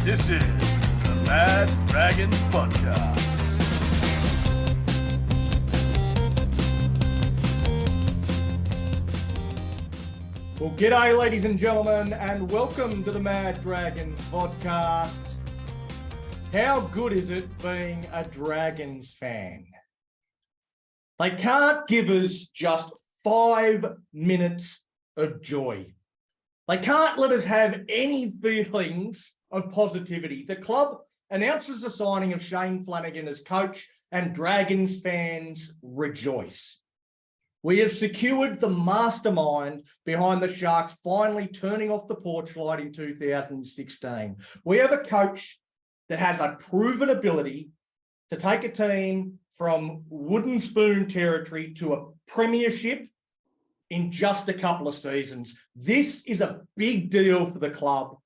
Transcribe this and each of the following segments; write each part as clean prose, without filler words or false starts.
This is the Mad Dragons Podcast. Well, g'day, ladies and gentlemen, and welcome to the Mad Dragons Podcast. How good is it being a Dragons fan? They can't give us just 5 minutes of joy. They can't let us have any feelings of positivity. The club announces the signing of Shane Flanagan as coach, and Dragons fans rejoice. We have secured the mastermind behind the Sharks finally turning off the porch light in 2016. We have a coach that has a proven ability to take a team from wooden spoon territory to a premiership in just a couple of seasons. This is a big deal for the club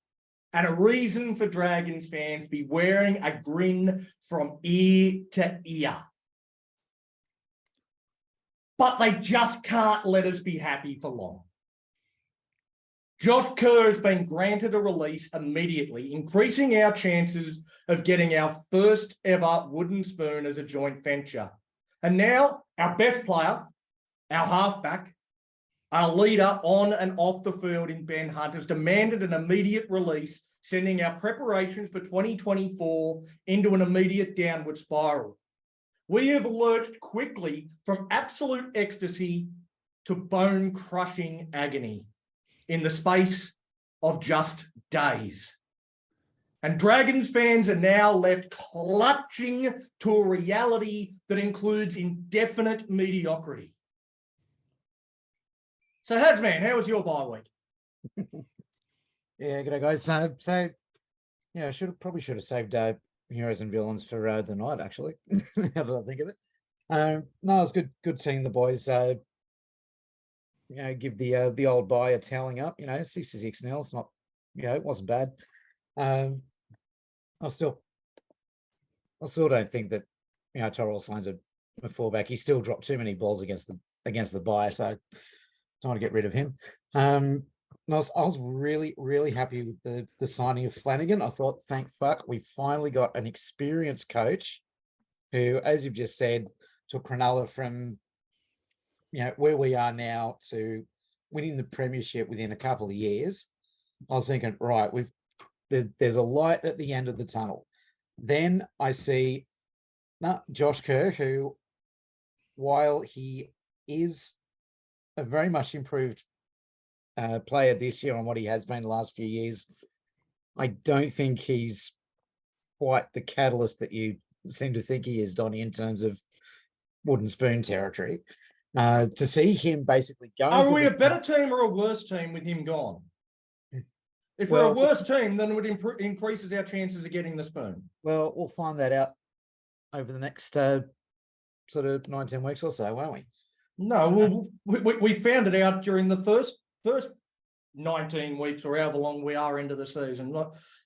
and a reason for Dragons fans to be wearing a grin from ear to ear. But they just can't let us be happy for long. Josh Kerr has been granted a release immediately, increasing our chances of getting our first ever wooden spoon as a joint venture. And now our best player, our halfback, our leader on and off the field in Ben Hunt, has demanded an immediate release, sending our preparations for 2024 into an immediate downward spiral. We have lurched quickly from absolute ecstasy to bone-crushing agony in the space of just days. And Dragons fans are now left clutching to a reality that includes indefinite mediocrity. So, Hasman, how was your bye week? Yeah, g'day guys. So yeah, probably should have saved heroes and villains for the night. Actually, now that I think of it, no, it's good seeing the boys. Give the old bye a toweling up. 66-0. It's not, it wasn't bad. I still don't think that Torrell Sline's a fullback. He still dropped too many balls against the bye, so don't want to get rid of him. I was really, really happy with the signing of Flanagan. I thought, thank fuck, we finally got an experienced coach who, as you've just said, took Cronulla from where we are now to winning the premiership within a couple of years. I was thinking, right, there's a light at the end of the tunnel. Then I see Josh Kerr, who, while he is a very much improved player this year on what he has been the last few years, I don't think he's quite the catalyst that you seem to think he is, Donnie, in terms of wooden spoon territory. To see him basically going. Are we a better team or a worse team with him gone? If we're a worse team, then it increases our chances of getting the spoon. Well, we'll find that out over the next sort of 9-10 weeks or so, won't we? No, we found it out during the first 19 weeks or however long we are into the season.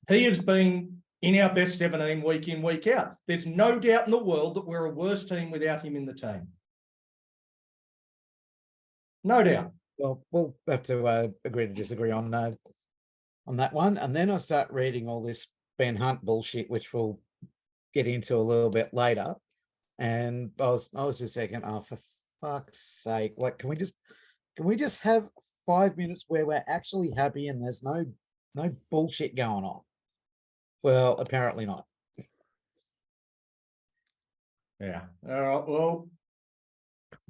He has been in our best 17 week in, week out. There's no doubt in the world that we're a worse team without him in the team. No doubt. Well, we'll have to agree to disagree on that one. And then I start reading all this Ben Hunt bullshit, which we'll get into a little bit later. And I was just thinking, oh, for fuck's sake, like, can we just have 5 minutes where we're actually happy and there's no bullshit going on? Well, apparently not. Yeah. All right. Well,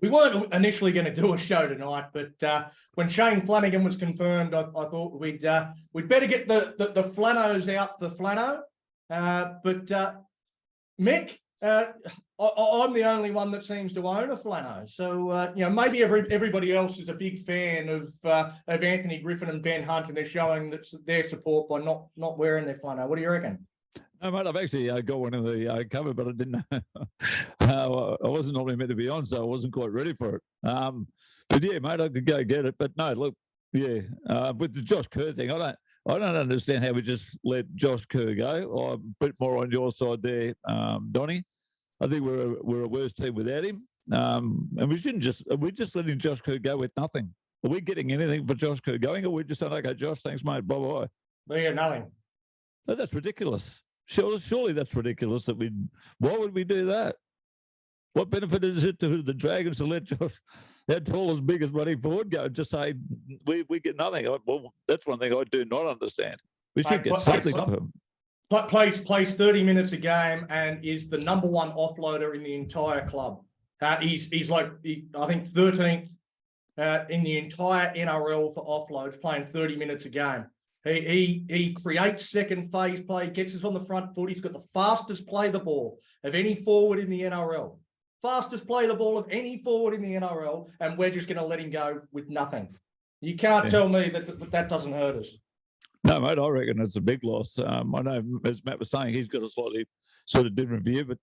we weren't initially going to do a show tonight, but when Shane Flanagan was confirmed, I thought we'd better get the Flannos out for Flanno. But Mick, I'm the only one that seems to own a Flanno, so maybe everybody else is a big fan of Anthony Griffin and Ben Hunt, and they're showing their support by not wearing their Flanno. What do you reckon? No, mate, I've actually got one in the cupboard, but I didn't. I wasn't normally meant to be on, so I wasn't quite ready for it. But yeah, mate, I could go get it. But no, look, yeah, with the Josh Kerr thing, I don't understand how we just let Josh Kerr go. I'm a bit more on your side there, Donnie. I think we're a worse team without him, and we shouldn't we're just letting Josh Kerr go with nothing. Are we getting anything for Josh Kerr going, or we just saying, okay, Josh, thanks, mate, bye bye? We get nothing. No, that's ridiculous. Surely that's ridiculous. Why would we do that? What benefit is it to the Dragons to let that tall as big as running forward go and just say we get nothing? Well, that's one thing I do not understand. We should get something for him. Plays 30 minutes a game and is the number one offloader in the entire club. He's like, I think 13th in the entire NRL for offloads, playing 30 minutes a game. He creates second phase play, gets us on the front foot. He's got the fastest play the ball of any forward in the NRL. Fastest play the ball of any forward in the NRL, and we're just going to let him go with nothing. You can't tell me that doesn't hurt us. No, mate, I reckon it's a big loss. I know, as Matt was saying, he's got a slightly sort of different view, but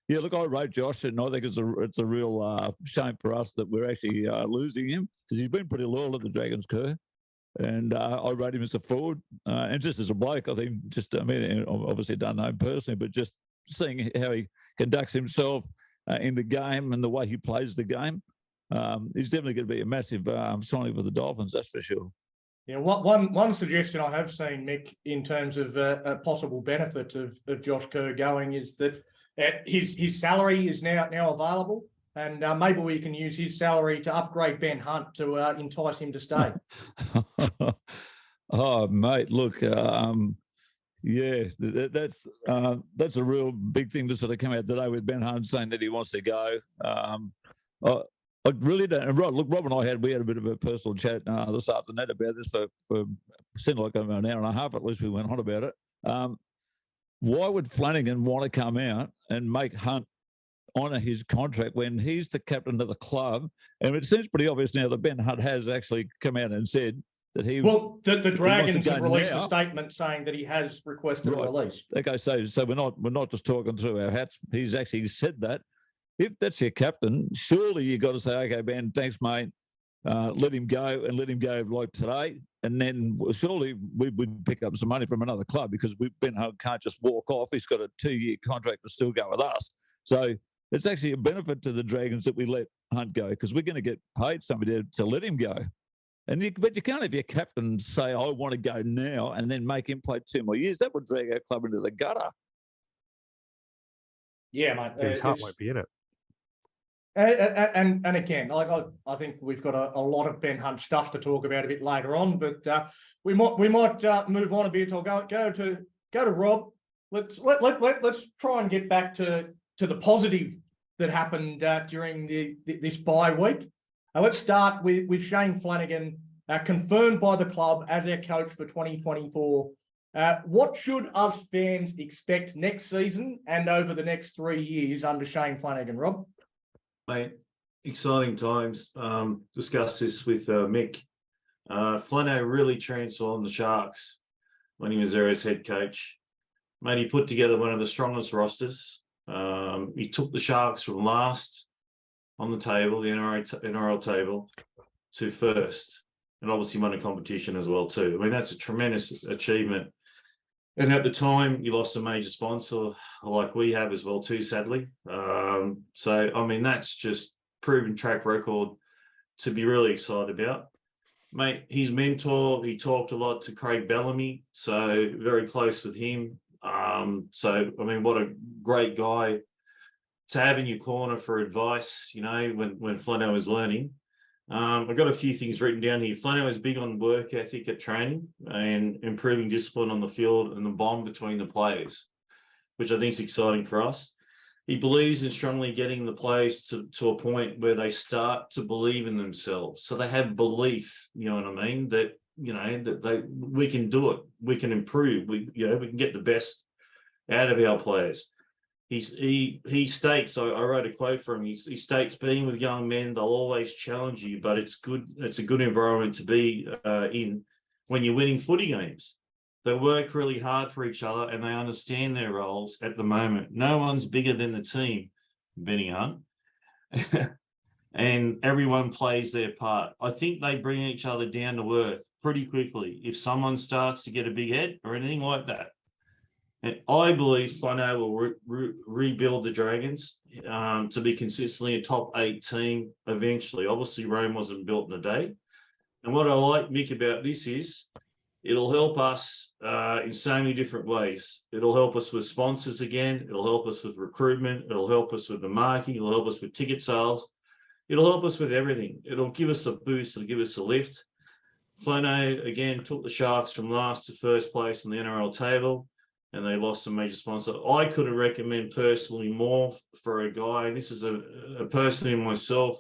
yeah, look, I wrote Josh, and I think it's a real shame for us that we're actually losing him because he's been pretty loyal at the Dragons, Kerr. And I wrote him as a forward, and just as a bloke, I think. Obviously don't know him personally, but just seeing how he conducts himself in the game and the way he plays the game, he's definitely going to be a massive signing for the Dolphins, that's for sure. Yeah, one suggestion I have seen, Mick, in terms of a possible benefit of Josh Kerr going is that his salary is now available, and maybe we can use his salary to upgrade Ben Hunt to entice him to stay. Oh, mate, look, yeah, that's a real big thing to sort of come out today with Ben Hunt saying that he wants to go. I really don't. Look, Rob and I had a bit of a personal chat this afternoon about this for seemed like an hour and a half at least. We went on about it. Why would Flanagan want to come out and make Hunt honour his contract when he's the captain of the club? And it seems pretty obvious now that Ben Hunt has actually come out and said that he. Well, the Dragons have released a statement saying that he has requested a release. Okay, so we're not just talking through our hats. He's actually said that. If that's your captain, surely you've got to say, okay, Ben, thanks, mate. Let him go and let him go like today. And then surely we would pick up some money from another club because Ben Hunt can't just walk off. He's got a 2-year contract to still go with us. So it's actually a benefit to the Dragons that we let Hunt go because we're going to get paid somebody to let him go. But you can't have your captain say, I want to go now and then make him play 2 more years. That would drag our club into the gutter. Yeah, mate. His heart won't be in it. And again, I think we've got a lot of Ben Hunt stuff to talk about a bit later on, but we might move on a bit. I'll go to Rob. Let's try and get back to the positive that happened during this bye week. Let's start with Shane Flanagan, confirmed by the club as our coach for 2024. What should us fans expect next season and over the next 3 years under Shane Flanagan, Rob? Mate, exciting times. Discussed this with Mick. Flanno really transformed the Sharks when he was there as head coach. Mate, he put together one of the strongest rosters. He took the Sharks from last on the table, the NRL table, to first, and obviously won a competition as well too. I mean, that's a tremendous achievement. And at the time, you lost a major sponsor like we have as well too, sadly. So, I mean, that's just proven track record to be really excited about. Mate, his mentor, he talked a lot to Craig Bellamy, so very close with him. So, I mean, what a great guy to have in your corner for advice, you know, when Flanno was learning. I've got a few things written down here. Flanno is big on work ethic at training and improving discipline on the field and the bond between the players, which I think is exciting for us. He believes in strongly getting the players to a point where they start to believe in themselves. So they have belief, you know what I mean, that, you know, that we can do it, we can improve, we can get the best out of our players. He states, I wrote a quote from him, he states, being with young men, they'll always challenge you, but it's a good environment to be in when you're winning footy games. They work really hard for each other and they understand their roles at the moment. No one's bigger than the team, Benny Hunt. And everyone plays their part. I think they bring each other down to earth pretty quickly if someone starts to get a big head or anything like that. And I believe Flanno will rebuild the Dragons to be consistently a top 8 team eventually. Obviously, Rome wasn't built in a day. And what I like, Mick, about this is it'll help us in so many different ways. It'll help us with sponsors again. It'll help us with recruitment. It'll help us with the marketing. It'll help us with ticket sales. It'll help us with everything. It'll give us a boost. It'll give us a lift. Flanno, again, took the Sharks from last to first place on the NRL table, and they lost a major sponsor. I couldn't recommend personally more for a guy, and this is a person in myself,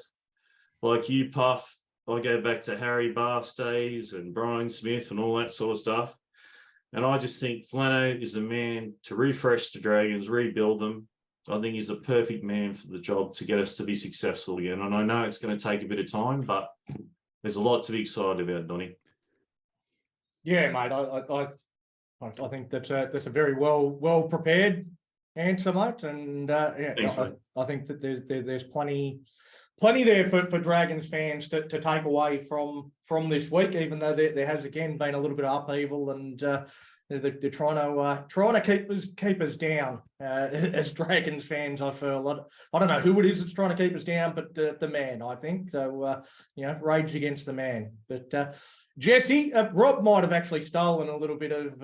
like you, Puff. I go back to Harry Bass days and Brian Smith and all that sort of stuff. And I just think Flanno is a man to refresh the Dragons, rebuild them. I think he's a perfect man for the job to get us to be successful again. And I know it's going to take a bit of time, but there's a lot to be excited about, Donny. Yeah, mate. I think that's a very well prepared answer, mate. And Thanks, mate. I think that there's plenty there for Dragons fans to take away from this week, even though there has again been a little bit of upheaval, and they're trying to keep us down as Dragons fans. I feel I don't know who it is that's trying to keep us down, but the man, I think. So rage against the man. But Jesse, Rob might have actually stolen a little bit of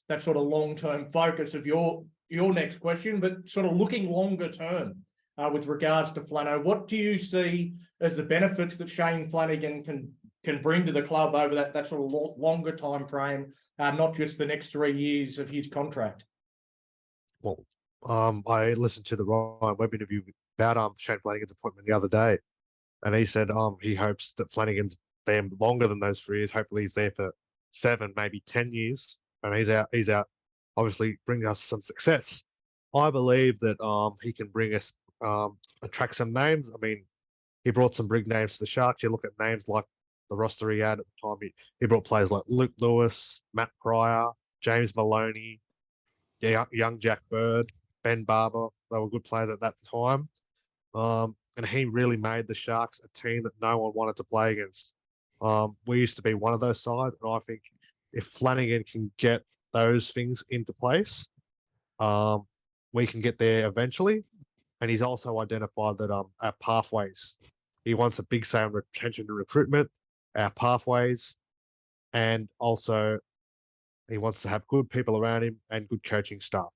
that sort of long-term focus of your next question, but sort of looking longer term. With regards to Flanno, what do you see as the benefits that Shane Flanagan can bring to the club over that sort of longer time frame, not just the next 3 years of his contract? Well, I listened to the Ryan Webb interview about Shane Flanagan's appointment the other day, and he said he hopes that Flanagan's there longer than those 3 years. Hopefully, he's there for 7, maybe 10 years, and he's out. Obviously, bringing us some success. I believe that he can bring us. Attract some names. I mean, he brought some big names to the Sharks. You look at names like the roster he had at the time. He brought players like Luke Lewis, Matt Pryor, James Maloney, young Jack Bird, Ben Barber. They were good players at that time. And he really made the Sharks a team that no one wanted to play against. We used to be one of those sides, and I think if Flanagan can get those things into place, we can get there eventually. And he's also identified that our pathways, he wants a big say on retention and recruitment, our pathways, and also he wants to have good people around him and good coaching staff.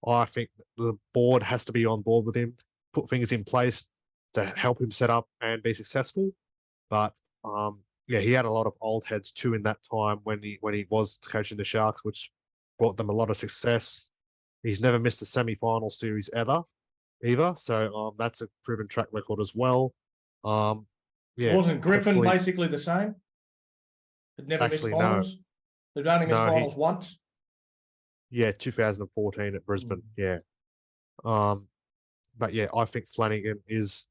I think the board has to be on board with him, put things in place to help him set up and be successful. But he had a lot of old heads too in that time when he was coaching the Sharks, which brought them a lot of success. He's never missed a semi-final series either. So that's a proven track record as well. Wasn't Griffin basically the same? They'd never missed finals? No. They'd only missed finals once? Yeah, 2014 at Brisbane, yeah. But yeah, I think Flanagan is,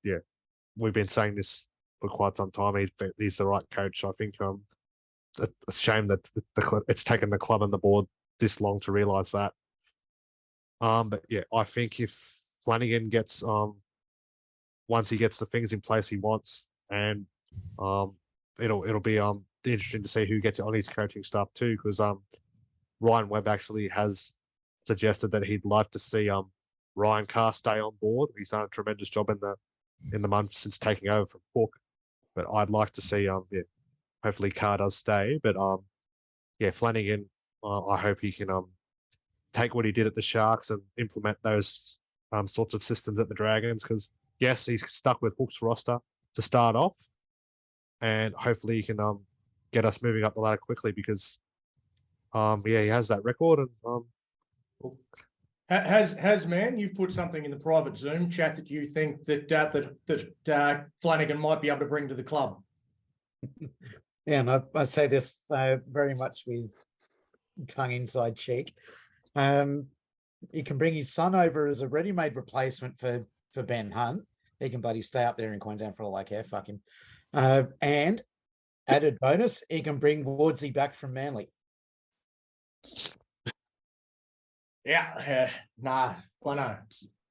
we've been saying this for quite some time. He's the right coach. I think it's a shame that it's taken the club and the board this long to realise that. But yeah, I think if Flanagan gets once he gets the things in place he wants, and it'll be interesting to see who gets on his coaching staff too, because Ryan Webb actually has suggested that he'd like to see Ryan Kerr stay on board. He's done a tremendous job in the month since taking over from Cook, but I'd like to see hopefully Kerr does stay. But Flanagan, I hope he can take what he did at the Sharks and implement those sorts of systems at the Dragons, because yes, he's stuck with Hook's roster to start off, and hopefully he can get us moving up the ladder quickly, because he has that record. And man, you've put something in the private Zoom chat that you think that Flanagan might be able to bring to the club. Yeah, and I say this very much with tongue inside cheek. He can bring his son over as a ready-made replacement for Ben Hunt. He can bloody stay up there in Queensland for all I care. Fuck him. And added bonus, he can bring Woodsy back from Manly. Flano.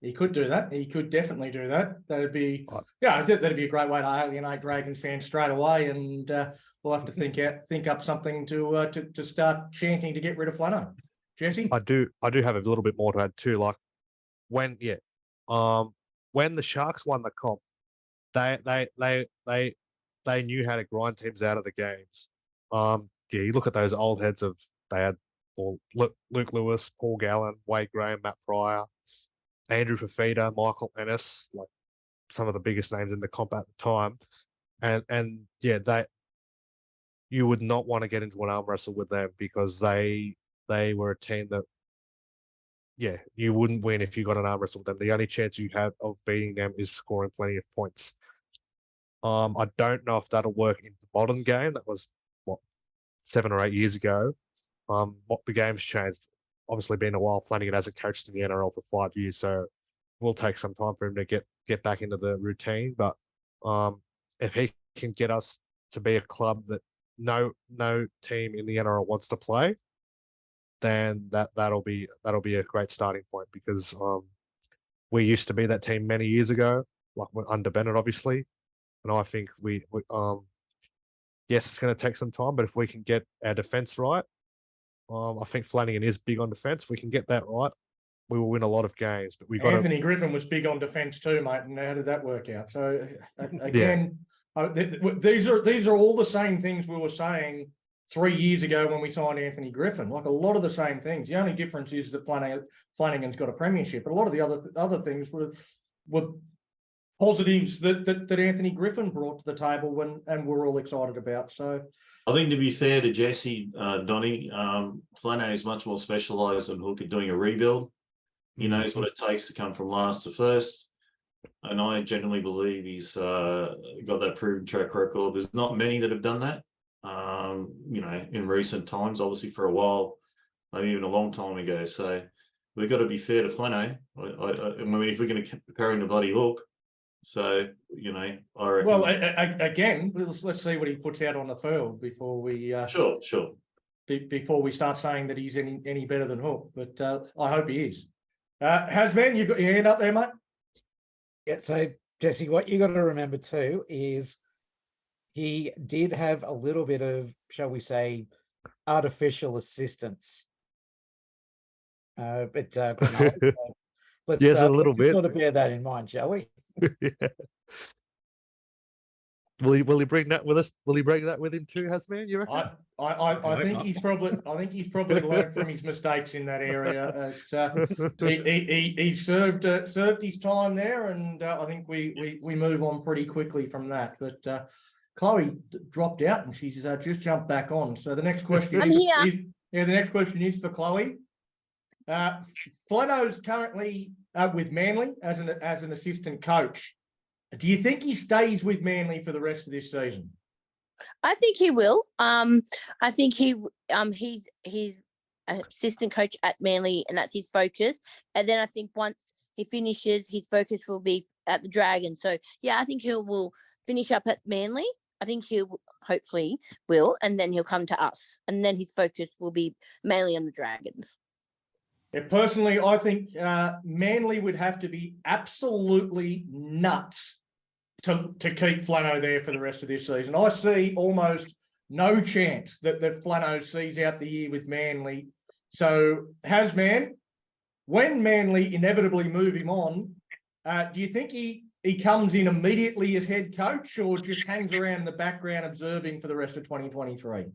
He could do that. He could definitely do that. That'd be a great way to alienate Dragons fans straight away, and we'll have to think up something to start chanting to get rid of Flano. Jesse? I do have a little bit more to add too. Like when the Sharks won the comp, they knew how to grind teams out of the games. yeah, you look at those old heads of they had Luke Lewis, Paul Gallen, Wade Graham, Matt Pryor, Andrew Fafita, Michael Ennis, like some of the biggest names in the comp at the time. And yeah, you would not want to get into an arm wrestle with them because they were a team that, yeah, you wouldn't win if you got an arm wrestle with them. The only chance you have of beating them is scoring plenty of points. I don't know if that'll work in the modern game. That was what 7 or 8 years ago. What the game's changed. Obviously, been a while. Flanagan hasn't coached in the NRL for 5 years, so it will take some time for him to get back into the routine. But if he can get us to be a club that no team in the NRL wants to play, then that'll be a great starting point because we used to be that team many years ago, like under Bennett, obviously. And I think we yes, it's going to take some time, but if we can get our defense right, I think Flanagan is big on defense. If we can get that right, we will win a lot of games. But we got Anthony Griffin was big on defense too, mate. And how did that work out? So again, these are all the same things we were saying 3 years ago when we signed Anthony Griffin. Like a lot of the same things. The only difference is that Flanagan's got a premiership, but a lot of the other things were positives that Anthony Griffin brought to the table and we're all excited about. So I think to be fair to Jesse, Donny, Flanno is much more specialised than Hook at doing a rebuild. He knows what it takes to come from last to first. And I genuinely believe he's got that proven track record. There's not many that have done that, in recent times, obviously for a while, maybe even a long time ago. So we've got to be fair to Flanno. I mean, if we're going to compare him to bloody Hook, so, I reckon. Well, again, let's see what he puts out on the field before we Sure. Before we start saying that he's any better than Hook, but I hope he is. Hasman, you've got your hand up there, mate. Yeah, so Jesse, what you got to remember too is he did have a little bit of, shall we say, artificial assistance. But let's yes, a little bit. Sort of bear that in mind, shall we? Yeah. Will he bring that with us? Will he bring that with him too, Hasman? You reckon? I think he's probably learned from his mistakes in that area. He served his time there, and I think we move on pretty quickly from that. But Chloe dropped out, and she's just jumped back on. So the next question the next question is for Chloe. Flanno's currently with Manly as an assistant coach. Do you think he stays with Manly for the rest of this season? I think he will. I think he's assistant coach at Manly, and that's his focus. And then I think once he finishes, his focus will be at the Dragons. So yeah, I think he will finish up at Manly. I think he hopefully will, and then he'll come to us, and then his focus will be mainly on the Dragons. Yeah, personally, I think Manly would have to be absolutely nuts to keep Flanno there for the rest of this season. I see almost no chance that Flanno sees out the year with Manly. So, Hasman, when Manly inevitably move him on, do you think he comes in immediately as head coach or just hangs around in the background observing for the rest of 2023?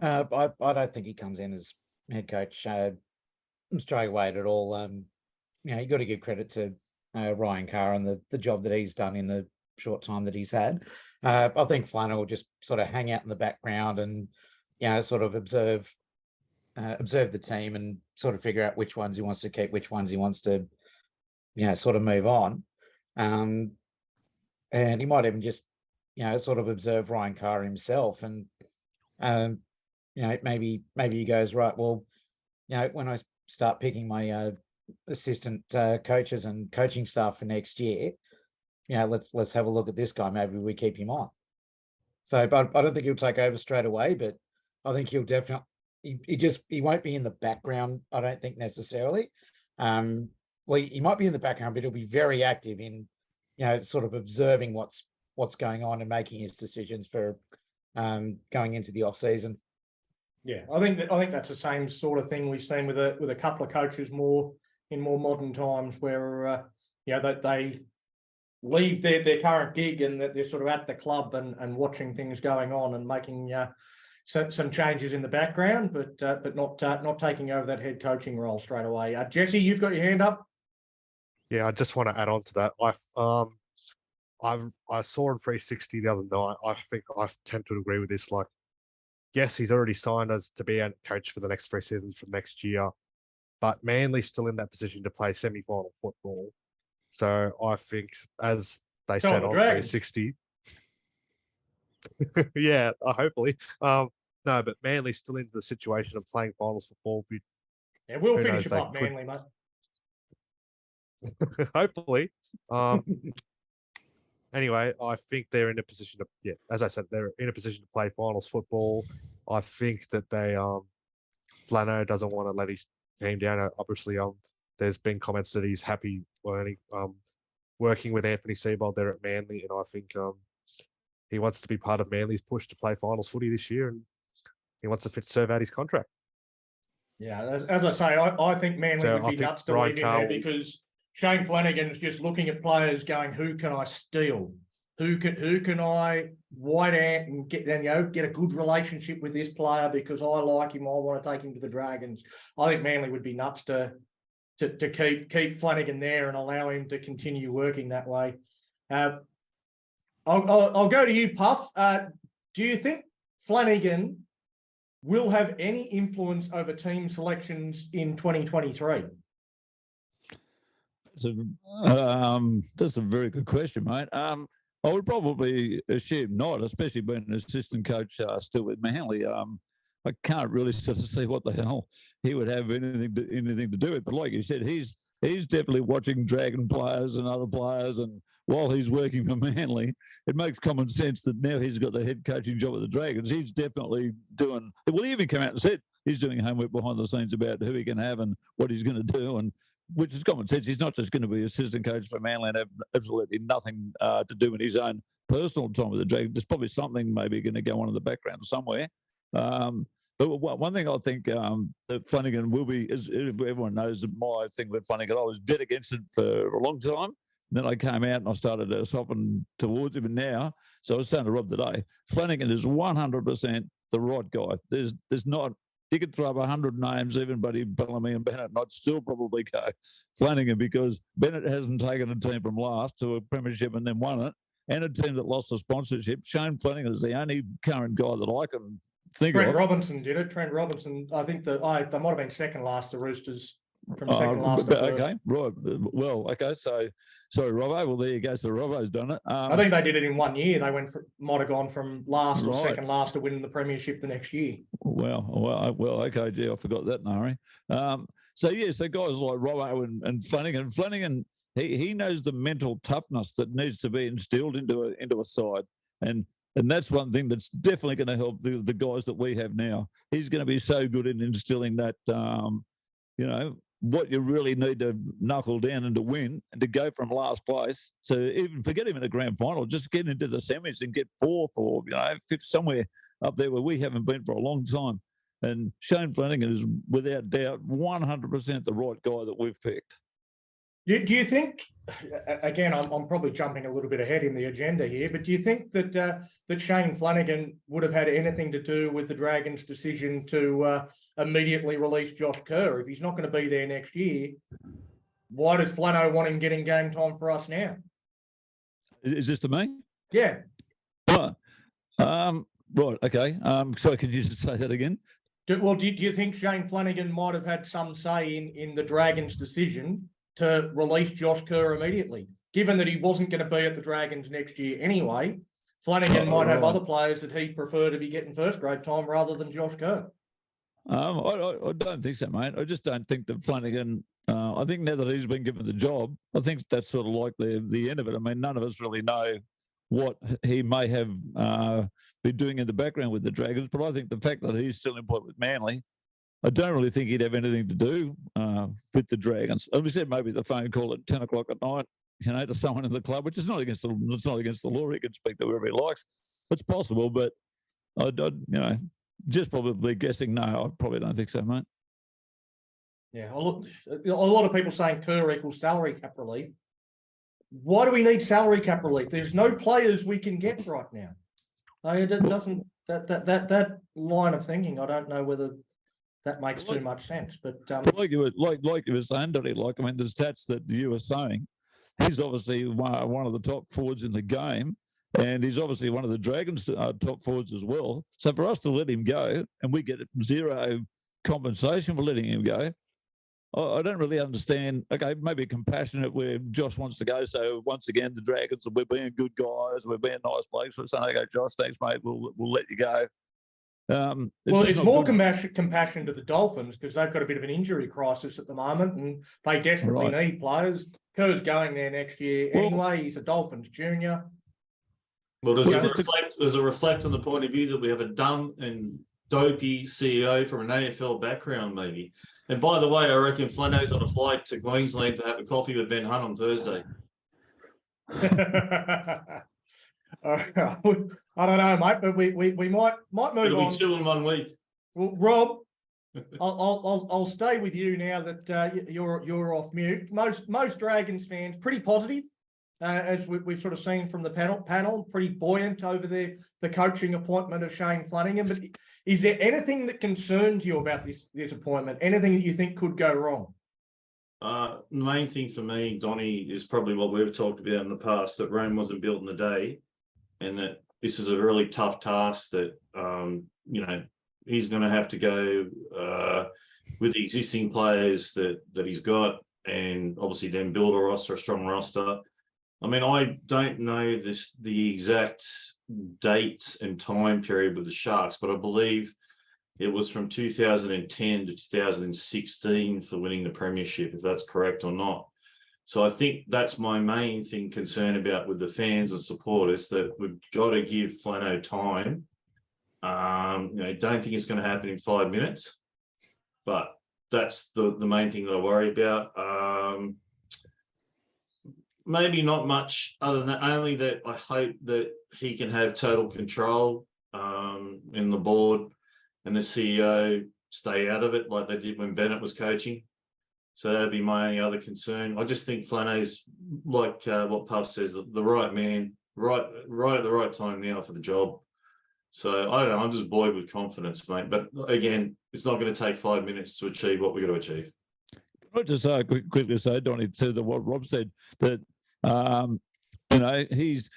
I don't think he comes in as head coach straight away at all. You got to give credit to Ryan Kerr and the job that he's done in the short time that he's had. I think Flanno will just sort of hang out in the background and sort of observe the team and sort of figure out which ones he wants to keep, which ones he wants to sort of move on. And he might even just sort of observe Ryan Kerr himself and maybe he goes, right, well, when I start picking my assistant coaches and coaching staff for next year, let's have a look at this guy. Maybe we keep him on. So, but I don't think he'll take over straight away, but I think he'll definitely, he won't be in the background. I don't think necessarily. Well, he might be in the background, but he'll be very active in, sort of observing what's going on and making his decisions for going into the off season. Yeah, I think that's the same sort of thing we've seen with a couple of coaches more modern times where they leave their current gig and that they're sort of at the club and watching things going on and making some changes in the background, but not taking over that head coaching role straight away. Jesse, you've got your hand up. Yeah, I just want to add on to that. I saw in 360 the other night. I think I tend to agree with this. Like, yes, he's already signed as to be a coach for the next 3 seasons for next year, but Manly's still in that position to play semi-final football. So I think, as they So said the on Dragons. 360, yeah, hopefully. No, but Manly's still into the situation of playing finals football. Yeah, we'll Who finish knows, them they up, could- Manly, mate. Hopefully. Anyway, I think they're in a position to, yeah, as I said, they're in a position to play finals football. I think that Flanno doesn't want to let his team down. Obviously, there's been comments that he's happy working with Anthony Seibold there at Manly, and I think he wants to be part of Manly's push to play finals footy this year, and he wants to serve out his contract. Yeah, as I say, I think Manly So would I be think nuts to Brian leave him there Carl- because Shane Flanagan's just looking at players going, who can I steal? Who can I white ant and get a good relationship with this player because I like him, I want to take him to the Dragons. I think Manly would be nuts to keep Flanagan there and allow him to continue working that way. I'll go to you, Puff. Do you think Flanagan will have any influence over team selections in 2023? That's a very good question, mate. I would probably assume not, especially being an assistant coach still with Manly. I can't really sort of see what the hell he would have anything to do with. But like you said, he's definitely watching Dragon players and other players, and while he's working for Manly, it makes common sense that now he's got the head coaching job at the Dragons. He's definitely doing. Well, he even came out and said he's doing homework behind the scenes about who he can have and what he's going to do, and which is common sense. He's not just going to be assistant coach for Manly and have absolutely nothing to do with his own personal time with the Dragons. There's probably something maybe going to go on in the background somewhere. But one thing I think that Flanagan will be, is everyone knows my thing with Flanagan, I was dead against it for a long time. Then I came out and I started to soften towards him, and now, so I was saying to Rob today, Flanagan is 100% the right guy. There's not, you could throw up 100 names, even Buddy Bellamy and Bennett, and I'd still probably go Flanagan, because Bennett hasn't taken a team from last to a premiership and then won it, and a team that lost the sponsorship. Shane Flanagan is the only current guy that I can think Trent of. Robinson did it. Trent Robinson, I think they might have been second last, the Roosters, from second last to first. Okay, right. Well, okay, so sorry, Robbo. Well, there you go. So Robbo's done it. I think they did it in 1 year. They might have gone from last or Right. second last to winning the premiership the next year. Well, okay, gee, I forgot that, Nari. So guys like Robbo and Flanagan. Flanagan, he knows the mental toughness that needs to be instilled into a side, and that's one thing that's definitely going to help the guys that we have now. He's going to be so good in instilling that, what you really need to knuckle down and to win and to go from last place. So even forget him in a grand final, just get into the semis and get fourth or, fifth, somewhere up there where we haven't been for a long time. And Shane Flanagan is without doubt 100% the right guy that we've picked. Do you think, again, I'm probably jumping a little bit ahead in the agenda here, but do you think that Shane Flanagan would have had anything to do with the Dragons' decision to immediately release Josh Kerr? If he's not going to be there next year, why does Flanno want him getting game time for us now? Is this to me? Yeah. Right. Right. Okay. So can you just say that again? Do you think Shane Flanagan might have had some say in the Dragons' decision to release Josh Kerr immediately, given that he wasn't going to be at the Dragons next year anyway? Flanagan might have other players that he'd prefer to be getting first grade time rather than Josh Kerr. I don't think so, mate. I just don't think that Flanagan. I think now that he's been given the job, I think that's sort of like the end of it. I mean, none of us really know what he may have been doing in the background with the Dragons, but I think the fact that he's still employed with Manly, I don't really think he'd have anything to do with the Dragons. As we said, maybe the phone call at 10 o'clock at night, to someone in the club, which is not against the law. He can speak to whoever he likes. It's possible, but I just probably guessing. No, I probably don't think so, mate. Yeah, a lot of people saying Kerr equals salary cap relief. Why do we need salary cap relief? There's no players we can get right now. It doesn't. that line of thinking, I don't know whether that makes too much sense. But like you were saying, Dotty, like I mean, the stats that you were saying, he's obviously one of the top forwards in the game, and he's obviously one of the Dragons' top forwards as well. So for us to let him go, and we get zero compensation for letting him go, I don't really understand. Okay, maybe compassionate where Josh wants to go. So once again, the Dragons, we're being good guys, we're being nice blokes. We're saying, okay, Josh, thanks, mate. We'll let you go. It's more compassion to the Dolphins because they've got a bit of an injury crisis at the moment, and they desperately need players. Kerr's going there next year anyway. He's a Dolphins junior. Well, does it reflect on the point of view that we have a dumb and dopey CEO from an AFL background, maybe? And by the way, I reckon Flanno's on a flight to Queensland to have a coffee with Ben Hunt on Thursday. I don't know, mate, but we might move on. It'll be 2 in 1 week. Well, Rob, I'll stay with you now that you're off mute. Most Dragons fans pretty positive, as we've sort of seen from the panel, pretty buoyant over the coaching appointment of Shane Flanagan. But is there anything that concerns you about this appointment? Anything that you think could go wrong? The main thing for me, Donnie, is probably what we've talked about in the past, that Rome wasn't built in a day, and that this is a really tough task that, he's going to have to go with the existing players that he's got, and obviously then build a strong roster. I mean, I don't know the exact dates and time period with the Sharks, but I believe it was from 2010 to 2016 for winning the premiership, if that's correct or not. So I think that's my main concern about with the fans and supporters, that we've got to give Flanno time. I don't think it's going to happen in 5 minutes, but that's the main thing that I worry about. Maybe not much other than that, only that I hope that he can have total control in the board, and the CEO stay out of it like they did when Bennett was coaching. So that'd be my only other concern. I just think Flanno's, like what Puff says, the right man, right at the right time now for the job. So I don't know, I'm just buoyed with confidence, mate. But again, it's not going to take 5 minutes to achieve what we've got to achieve. Can I just quickly say, Donnie, to what Rob said, that he's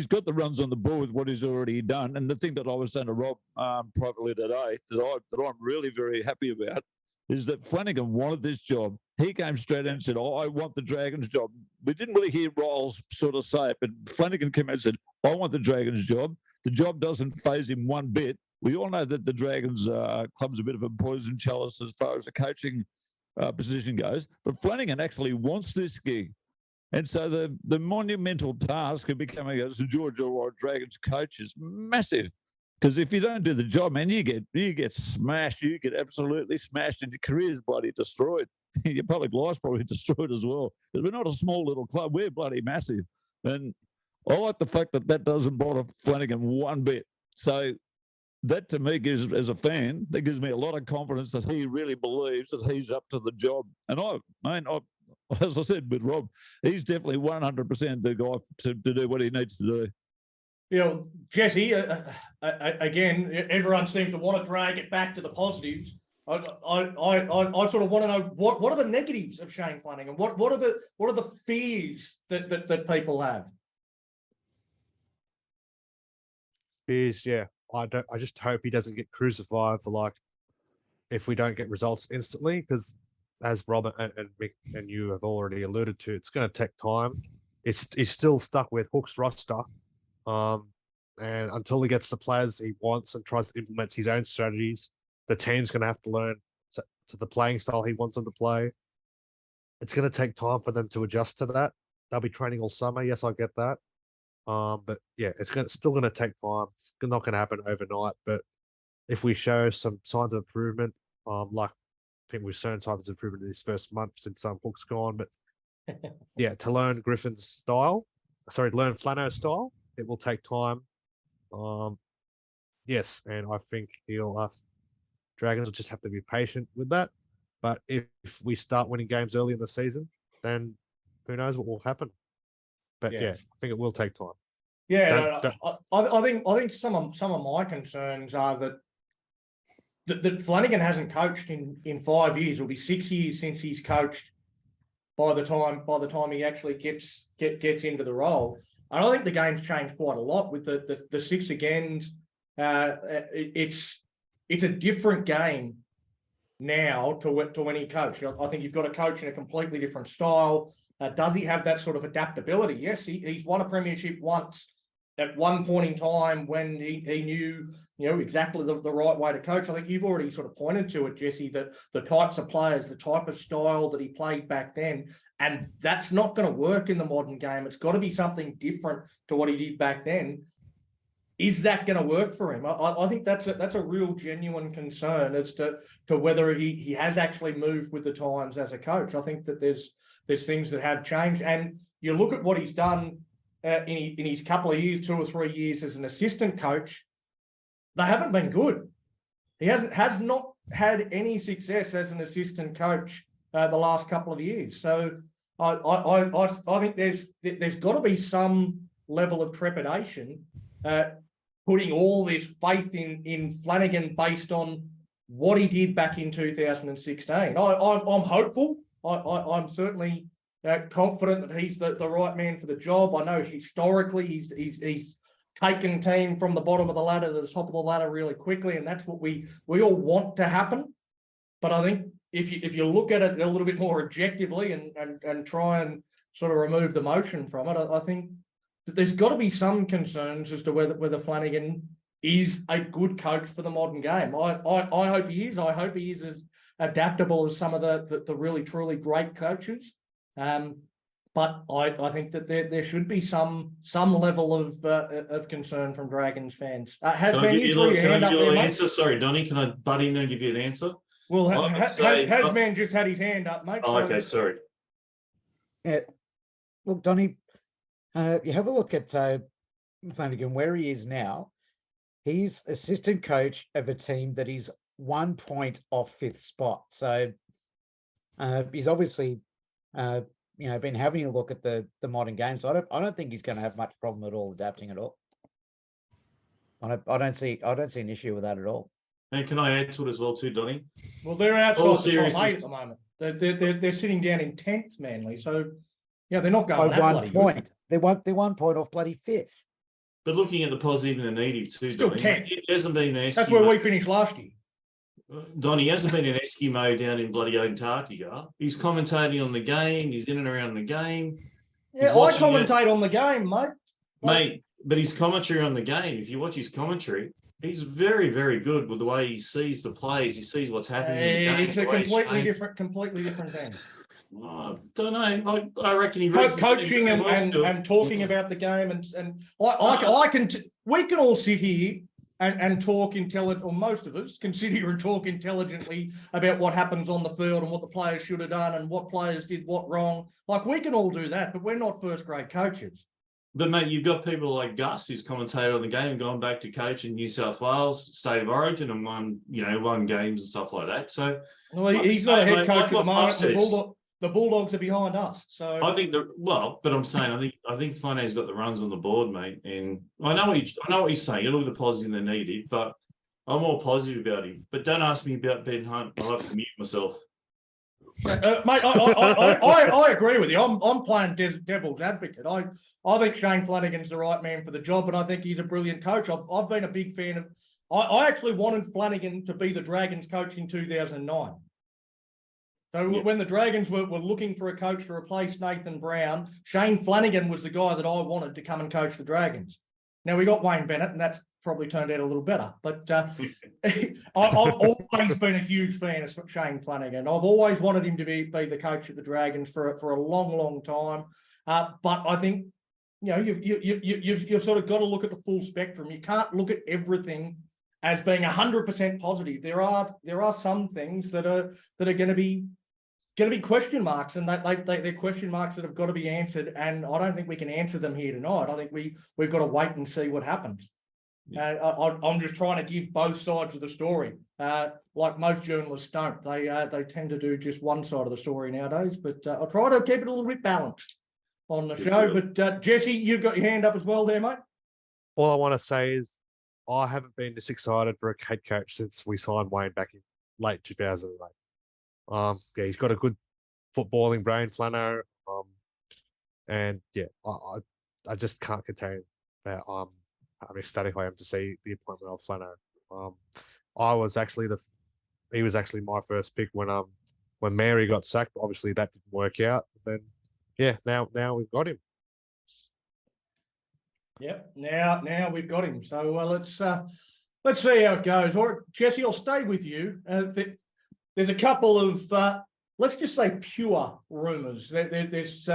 got the runs on the ball with what he's already done. And the thing that I was saying to Rob privately today that I'm really very happy about is that Flanagan wanted this job. He came straight in and said, I want the Dragons job. We didn't really hear Riles sort of say it, but Flanagan came out and said, I want the Dragons job. The job doesn't faze him one bit. We all know that the Dragons club's a bit of a poison chalice as far as the coaching position goes, but Flanagan actually wants this gig. And so the monumental task of becoming a Georgia or Dragons coach is massive. Because if you don't do the job, man, you get smashed. You get absolutely smashed, and your career's bloody destroyed. Your public life's probably destroyed as well. Because we're not a small little club. We're bloody massive. And I like the fact that doesn't bother Flanagan one bit. So that to me gives, as a fan, that gives me a lot of confidence that he really believes that he's up to the job. And as I said with Rob, he's definitely 100% the guy to do what he needs to do. Jesse, again, everyone seems to want to drag it back to the positives. I sort of want to know what are the negatives of Shane Flanagan? What are the fears that people have? Fears, yeah. I just hope he doesn't get crucified for if we don't get results instantly, because as Robert and Mick and you have already alluded to, it's going to take time. He's still stuck with Hook's roster. And until he gets the players he wants and tries to implement his own strategies, the team's going to have to learn to the playing style he wants them to play. It's going to take time for them to adjust to that. They'll be training all summer. Yes, I get that. But yeah, it's still going to take time. It's not going to happen overnight. But if we show some signs of improvement, like I think we've shown signs of improvement in this first month since Hook's gone. But yeah, to learn learn Flanno's style, it will take time. Yes, and I think Dragons will just have to be patient with that. But if we start winning games early in the season, then who knows what will happen. But yeah, I think it will take time. Yeah, Don't- I think some of my concerns are that Flanagan hasn't coached in 5 years. It'll be 6 years since he's coached by the time he actually gets into the role. And I think the game's changed quite a lot with the six agains. It's a different game now to when he coached. I think you've got to coach in a completely different style. Does he have that sort of adaptability? Yes, he's won a premiership once at one point in time when he knew exactly the right way to coach. I think you've already sort of pointed to it, Jesse, that the types of players, the type of style that he played back then, and that's not going to work in the modern game. It's got to be something different to what he did back then. Is that going to work for him? I think that's a real genuine concern as to whether he has actually moved with the times as a coach. I think that there's things that have changed, and you look at what he's done in his couple of years, 2 or 3 years as an assistant coach. They haven't been good. He has not had any success as an assistant coach the last couple of years. So I think there's got to be some level of trepidation, putting all this faith in Flanagan based on what he did back in 2016. I'm hopeful. I'm certainly confident that he's the right man for the job. I know historically he's taken team from the bottom of the ladder to the top of the ladder really quickly, and that's what we all want to happen. But I think if you look at it a little bit more objectively and try and sort of remove the emotion from it, I think that there's got to be some concerns as to whether Flanagan is a good coach for the modern game. I hope he is. I hope he is as adaptable as some of the really truly great coaches. But I think that there should be some level of concern from Dragons fans. Has Can I give you your hand a up little there, mate? answer? Sorry, Donny, can I butt in there and give you an answer? Well, I would say- Hasman just had his hand up, mate. Oh, okay, sorry. Yeah. Look, Donny, you have a look at Flanagan, where he is now. He's assistant coach of a team that is 1 point off 5th spot. So he's obviously been having a look at the modern game. So I don't think he's going to have much problem at all adapting at all. I don't see an issue with that at all. And can I add to it as well too, Donny? Well, they're outside All the top 8 seriousness- at the moment. They're sitting down in 10th, Manly. So they're not going By that 1 bloody good. point. They're 1 point off bloody 5th. But looking at the positive and the negative too, Still Donny, 10. it hasn't been an That's where we finished last year. Donny hasn't been an Eskimo down in bloody Antarctica. He's commentating on the game. He's in and around the game. Yeah, I watching commentate on the game, mate. Mate, but his commentary on the game, if you watch his commentary, he's very, very good with the way he sees the plays. He sees what's happening in the game. It's a the way he's completely different thing. Oh, don't know. I reckon he reads Coaching the game still. and talking about the game and we can all sit here and talk intelligent, or most of us can sit here and talk intelligently about what happens on the field and what the players should have done and what players did what wrong. Like, we can all do that, but we're not first grade coaches. But mate, you've got people like Gus who's commentated on the game, gone back to coach in New South Wales, State of Origin, and won games and stuff like that. So well, he's not a head coach at the what moment. The Bulldogs are behind us. So I think but I'm saying I think Flanaga's got the runs on the board, mate. And I know what he's saying. You look at the positive and the negative, but I'm more positive about him. But don't ask me about Ben Hunt. I'll have to mute myself. mate, I agree with you. I'm playing devil's advocate. I think Shane Flanagan's the right man for the job, and I think he's a brilliant coach. I've been a big fan of. I actually wanted Flanagan to be the Dragons coach in 2009. So when the Dragons were looking for a coach to replace Nathan Brown, Shane Flanagan was the guy that I wanted to come and coach the Dragons. Now, we got Wayne Bennett, and that's probably turned out a little better. But I've always been a huge fan of Shane Flanagan. I've always wanted him to be the coach of the Dragons for a long, long time. But I think you've sort of got to look at the full spectrum. You can't look at everything as being 100% positive. There are some things that are going to be question marks, and they're question marks that have got to be answered. And I don't think we can answer them here tonight. I think we've got to wait and see what happens. I'm just trying to give both sides of the story, like most journalists don't. They tend to do just one side of the story nowadays. But I'll try to keep it a little bit balanced on the show. But Jesse, you've got your hand up as well there, mate. all I want to say is I haven't been this excited for a head coach since we signed Wayne back in late 2008. Yeah, he's got a good footballing brain, Flanno. And yeah, I just can't contain that how ecstatic I am to see the appointment of Flanno. He was actually my first pick when Mary got sacked. Obviously that didn't work out. Then yeah, now we've got him. Yep. Now we've got him. So let's see how it goes. Or Jesse, I'll stay with you. There's a couple of let's just say pure rumours. There's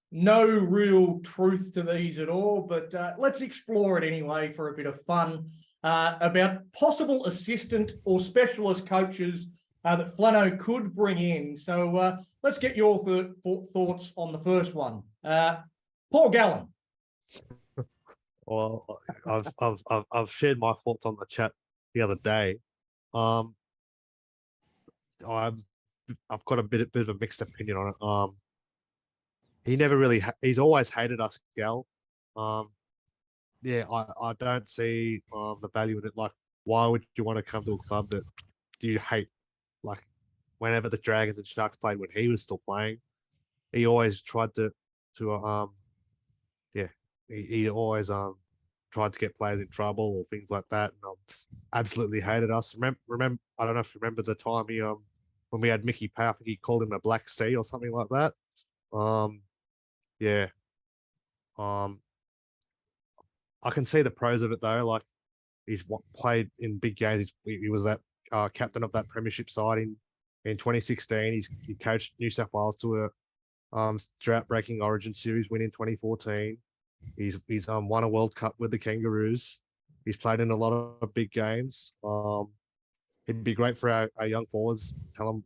no real truth to these at all, but let's explore it anyway for a bit of fun about possible assistant or specialist coaches that Flanno could bring in. So let's get your thoughts on the first one. Paul Gallen. Well, I've shared my thoughts on the chat the other day. I've got a bit of a mixed opinion on it. He's always hated us, Gal. Yeah, I don't see the value in it. Like, why would you want to come to a club that you hate? Like, whenever the Dragons and Sharks played when he was still playing, he always tried to he always tried to get players in trouble or things like that, and absolutely hated us. Remember, I don't know if you remember the time he when we had Mickey Powell, I think he called him a black sea or something like that. Yeah. I can see the pros of it though. Like, he's played in big games. He was that captain of that premiership side in 2016. He coached New South Wales to a drought-breaking Origin series win in 2014. He's won a World Cup with the Kangaroos. He's played in a lot of big games. It'd be great for our young forwards. Tell them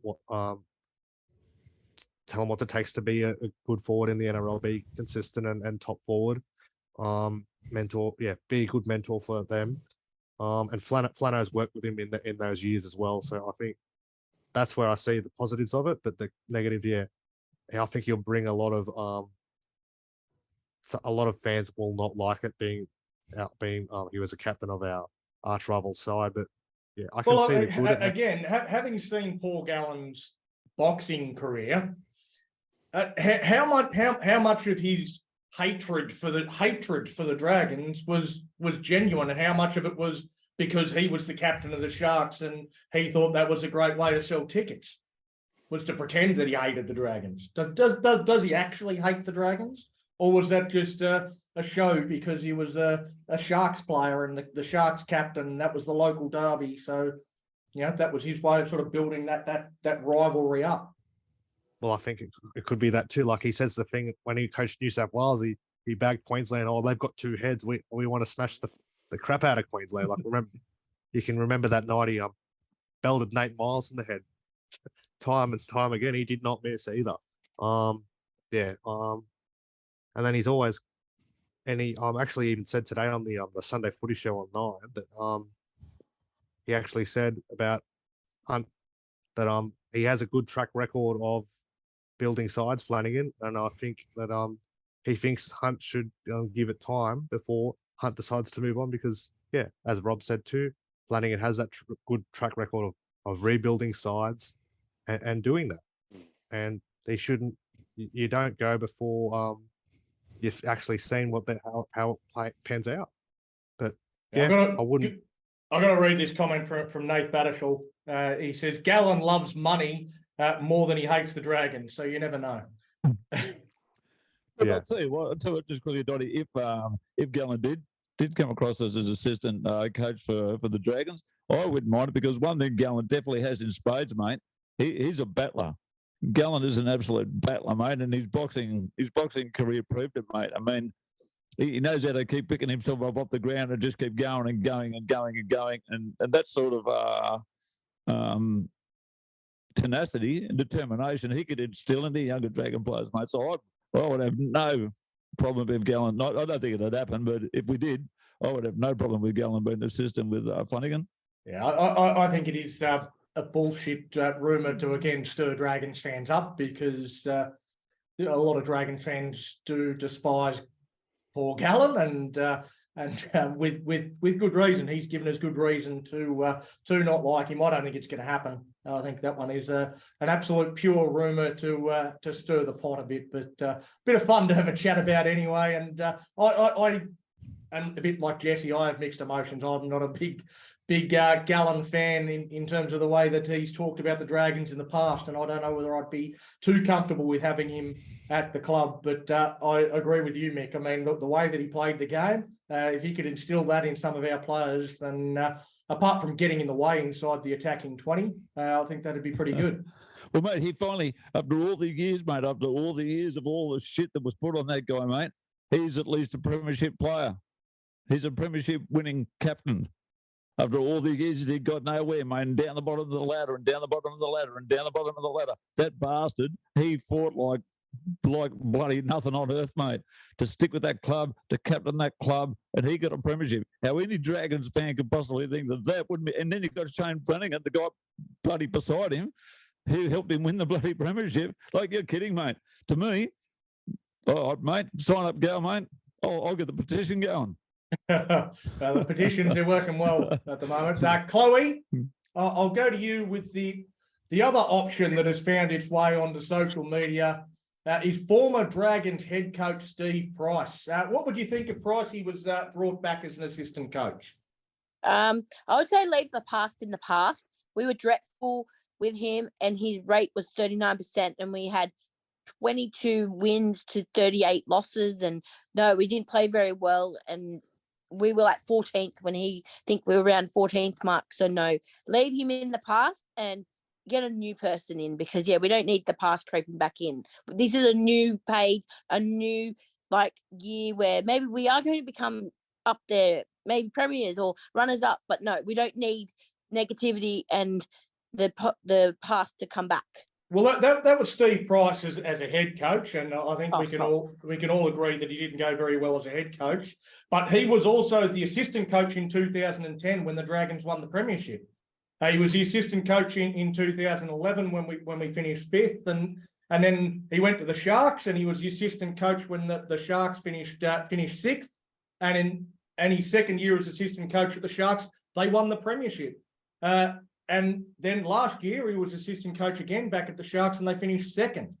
what it takes to be a good forward in the NRL. Be consistent and top forward. Mentor, yeah, be a good mentor for them. And Flanno's worked with him in those years as well. So I think that's where I see the positives of it. But the negative, yeah, I think he'll bring a lot of fans will not like it being he was a captain of our arch rival side. But yeah, I can see the good. Again, having seen Paul Gallen's boxing career, how much of his hatred for the Dragons was genuine, and how much of it was because he was the captain of the Sharks and he thought that was a great way to sell tickets, was to pretend that he hated the Dragons? Does he actually hate the Dragons, or was that just a show because he was a Sharks player and the Sharks captain, and that was the local derby? So, that was his way of sort of building that rivalry up. Well, I think it could be that too. Like, he says the thing when he coached New South Wales, he bagged Queensland. Oh, they've got two heads. We want to smash the crap out of Queensland. Like, you can remember that night he belted Nate Miles in the head time and time again. He did not miss either. Yeah. And then he's always, and he actually even said today on the Sunday Footy Show on 9 that he actually said about Hunt that he has a good track record of building sides, Flanagan, and I think that he thinks Hunt should give it time before Hunt decides to move on, because yeah, as Rob said too, Flanagan has that good track record of rebuilding sides and doing that, and they shouldn't. You don't go before you've actually seen how it pans out. But yeah, I wouldn't. I've got to read this comment from Nath Battershall. He says, Gallen loves money more than he hates the Dragons, so you never know. But yeah. I'll tell you what, just quickly, Dottie, if Gallen did come across as his assistant coach for the Dragons, I wouldn't mind it, because one thing Gallen definitely has in spades, mate, he's a battler. Gallen is an absolute battler, mate, and his boxing career proved it, mate. I mean, he knows how to keep picking himself up off the ground and just keep going and going and going and going, and that sort of tenacity and determination he could instill in the younger Dragon players, mate. So I would have no problem with Gallen. I don't think it'd happen, but if we did, I would have no problem with Gallen being assistant with Flanagan. Yeah, I think it is a bullshit rumour to again stir Dragons fans up, because a lot of Dragons fans do despise Paul Gallen, and and with good reason. He's given us good reason to not like him. I don't think it's going to happen. I think that one is an absolute pure rumor to stir the pot a bit, but a bit of fun to have a chat about anyway. And I and a bit like Jesse, I have mixed emotions. I'm not a big Gallen fan in terms of the way that he's talked about the Dragons in the past, and I don't know whether I'd be too comfortable with having him at the club. But I agree with you, Mick. I mean, the way that he played the game, if he could instill that in some of our players, then apart from getting in the way inside the attacking 20, I think that'd be pretty good. Well, mate, he finally, after all the years, mate, after all the years of all the shit that was put on that guy, mate, he's at least a premiership player. He's a premiership winning captain. After all the years, he got nowhere, mate, and down the bottom of the ladder, and down the bottom of the ladder, and down the bottom of the ladder. That bastard, he fought like bloody nothing on earth, mate, to stick with that club, to captain that club, and he got a premiership. How any Dragons fan could possibly think that wouldn't be, and then you got Shane Flanagan, the guy bloody beside him, who helped him win the bloody premiership. Like, you're kidding, mate. To me, all right, mate, sign up, go, mate. I'll get the petition going. The petitions are working well at the moment. Chloe, I'll go to you with the other option that has found its way onto social media. Is former Dragons head coach Steve Price. What would you think if Pricey was brought back as an assistant coach? I would say leave the past in the past. We were dreadful with him, and his rate was 39%, and we had 22 wins to 38 losses. And no, we didn't play very well, and we were at 14th when he think we were around 14th mark. So no, leave him in the past and get a new person in, because we don't need the past creeping back in. This is a new page, a new year where maybe we are going to become up there, maybe premiers or runners up, but no, we don't need negativity and the past to come back. Well, that was Steve Price as a head coach, and I think we can all agree that he didn't go very well as a head coach. But he was also the assistant coach in 2010 when the Dragons won the premiership. He was the assistant coach in 2011 when we finished fifth, and then he went to the Sharks, and he was the assistant coach when the Sharks finished sixth, and his second year as assistant coach at the Sharks, they won the premiership. And then last year, he was assistant coach again back at the Sharks, and they finished second.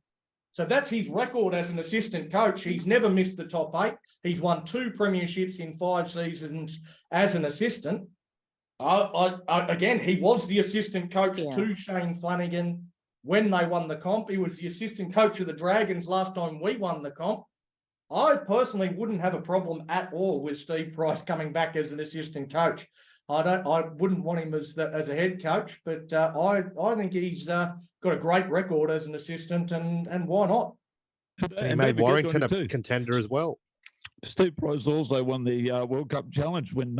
So that's his record as an assistant coach. He's never missed the top 8. He's won 2 premierships in 5 seasons as an assistant. Again, he was the assistant coach to Shane Flanagan when they won the comp. He was the assistant coach of the Dragons last time we won the comp. I personally wouldn't have a problem at all with Steve Price coming back as an assistant coach. I wouldn't want him as a head coach, but I think he's got a great record as an assistant, and why not? He made Warrington a contender as well. Steve Price also won the World Cup Challenge when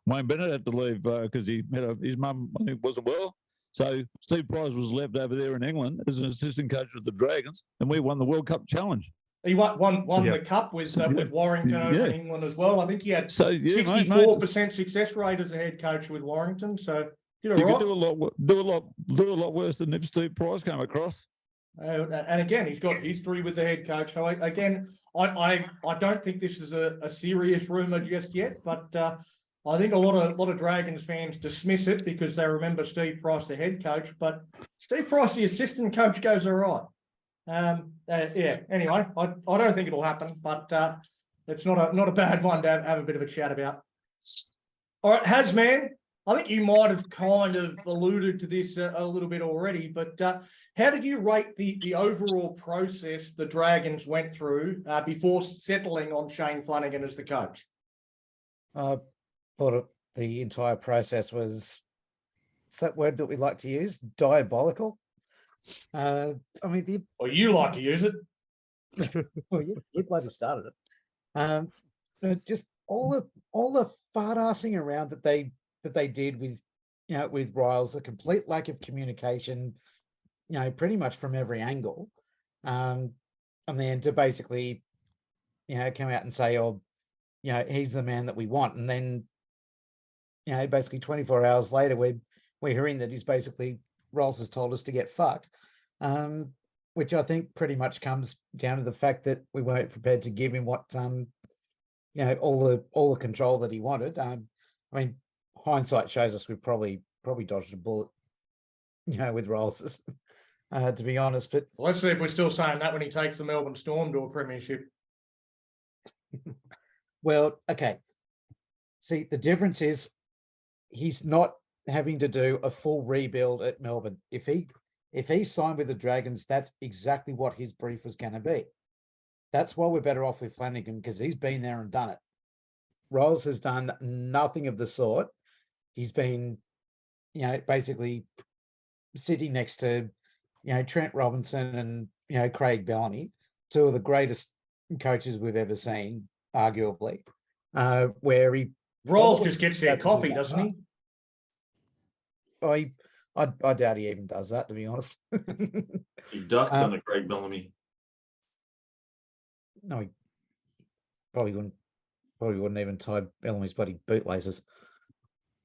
Wayne Bennett had to leave because his mum, I think, wasn't well. So Steve Price was left over there in England as an assistant coach of the Dragons, and we won the World Cup Challenge. He won the cup with Warrington over in England as well. I think he had 64% success rate as a head coach with Warrington. So did you could do a lot worse than if Steve Price came across. And again, he's got history with the head coach. So again, I don't think this is a serious rumor just yet, but I think a lot of Dragons fans dismiss it because they remember Steve Price, the head coach. But Steve Price, the assistant coach, goes all right. Anyway, I don't think it'll happen, but it's not a bad one to have a bit of a chat about. All right, Hasman, I think you might have kind of alluded to this a little bit already, but how did you rate the overall process the Dragons went through before settling on Shane Flanagan as the coach? I thought the entire process was, what's that word that we like to use? Diabolical. I mean, you like to use it. Well, you bloody started it. Just all the fart assing around that they did with Riles, a complete lack of communication, pretty much from every angle, and then to basically, come out and say, he's the man that we want, and then, basically 24 hours later, we're hearing that he's basically Riles has told us to get fucked, which I think pretty much comes down to the fact that we weren't prepared to give him what all the control that he wanted. I mean, hindsight shows us we've probably dodged a bullet, with Rolls, to be honest. But Let's see if we're still saying that when he takes the Melbourne Storm to a premiership. well, okay. See, the difference is he's not having to do a full rebuild at Melbourne. If he signed with the Dragons, that's exactly what his brief was going to be. That's why we're better off with Flanagan, because he's been there and done it. Rolls has done nothing of the sort. He's been, basically sitting next to, Trent Robinson and, Craig Bellamy, two of the greatest coaches we've ever seen, arguably, where he... Rolls just gets their coffee, doesn't he? I doubt he even does that, to be honest. He ducks on a Craig Bellamy. No, he probably wouldn't even tie Bellamy's bloody bootlaces.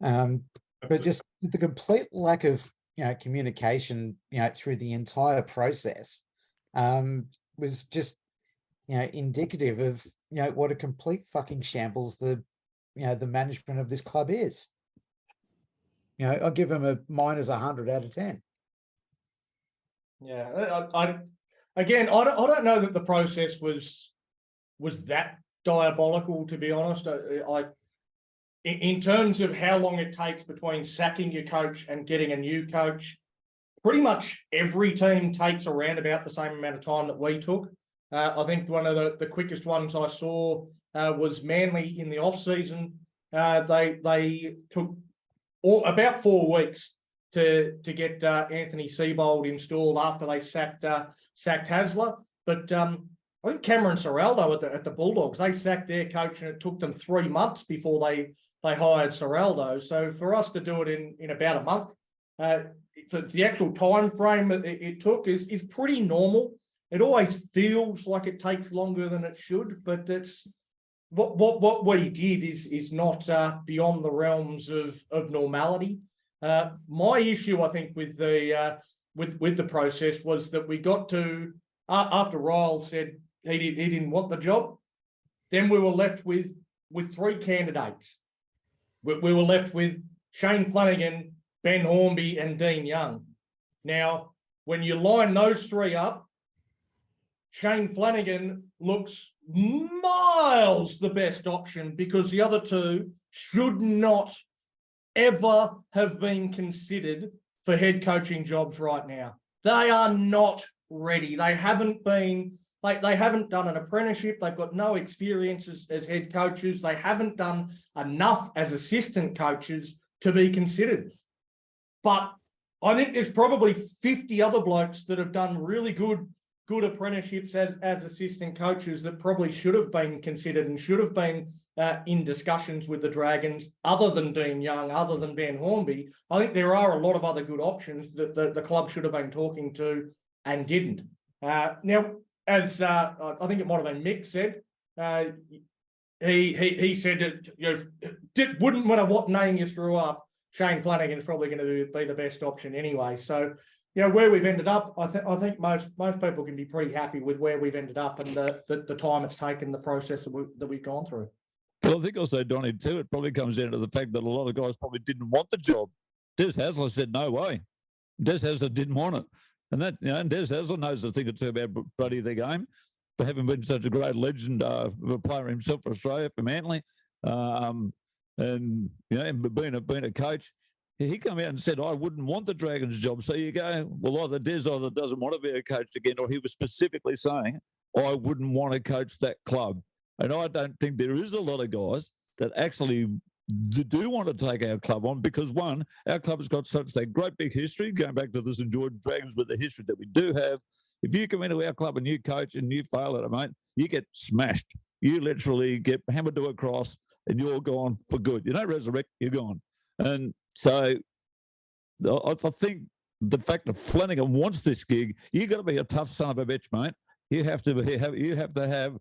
But just the complete lack of communication through the entire process was just indicative of what a complete fucking shambles the management of this club is. I'll give him a -100 out of 10. Yeah, I don't know that the process was that diabolical, to be honest. In terms of how long it takes between sacking your coach and getting a new coach, pretty much every team takes around about the same amount of time that we took. I think one of the quickest ones I saw was Manly in the off season. They took about 4 weeks to get Anthony Seibold installed after they sacked Hasler. But I think Cameron Serraldo at the Bulldogs, they sacked their coach and it took them 3 months before they hired Serraldo. So for us to do it in about a month, the actual time frame it took is pretty normal. It always feels like it takes longer than it should, but it's what we did is not beyond the realms of normality. My issue, I think, with the process was that we got to after Ryle said he didn't want the job, then we were left with 3 candidates. We were left with Shane Flanagan, Ben Hornby, and Dean Young. Now, when you line those 3 up, Shane Flanagan looks miles the best option, because the other 2 should not ever have been considered for head coaching jobs right now. They are not ready. They haven't been, they haven't done an apprenticeship. They've got no experience as head coaches. They haven't done enough as assistant coaches to be considered. But I think there's probably 50 other blokes that have done really good apprenticeships as assistant coaches that probably should have been considered and should have been in discussions with the Dragons, other than Dean Young, other than Ben Hornby. I think there are a lot of other good options that the club should have been talking to and didn't. Now, as I think it might have been Mick said, he said it wouldn't matter what name you threw up, Shane Flanagan's probably going to be the best option anyway. So, where we've ended up, I think most people can be pretty happy with where we've ended up and the time it's taken, the process that we've gone through. Well, I think also, Donnie, too, it probably comes down to the fact that a lot of guys probably didn't want the job. Des Hasler said, no way. Des Hasler didn't want it. And that, and Des Hasler knows a thing or two about bloody the game, for having been such a great legend of a player himself for Australia, for Manly, and being a coach. He came out and said, I wouldn't want the Dragons job. So you go, well, either Des either doesn't want to be a coach again, or he was specifically saying, I wouldn't want to coach that club. And I don't think there is a lot of guys that actually do want to take our club on, because, one, our club has got such a great big history, going back to the St. George Dragons with the history that we do have. If you come into our club and you coach and you fail at it, mate, you get smashed. You literally get hammered to a cross and you're gone for good. You don't resurrect, you're gone. And so I think the fact that Flanagan wants this gig, you got to be a tough son of a bitch, mate. You have to have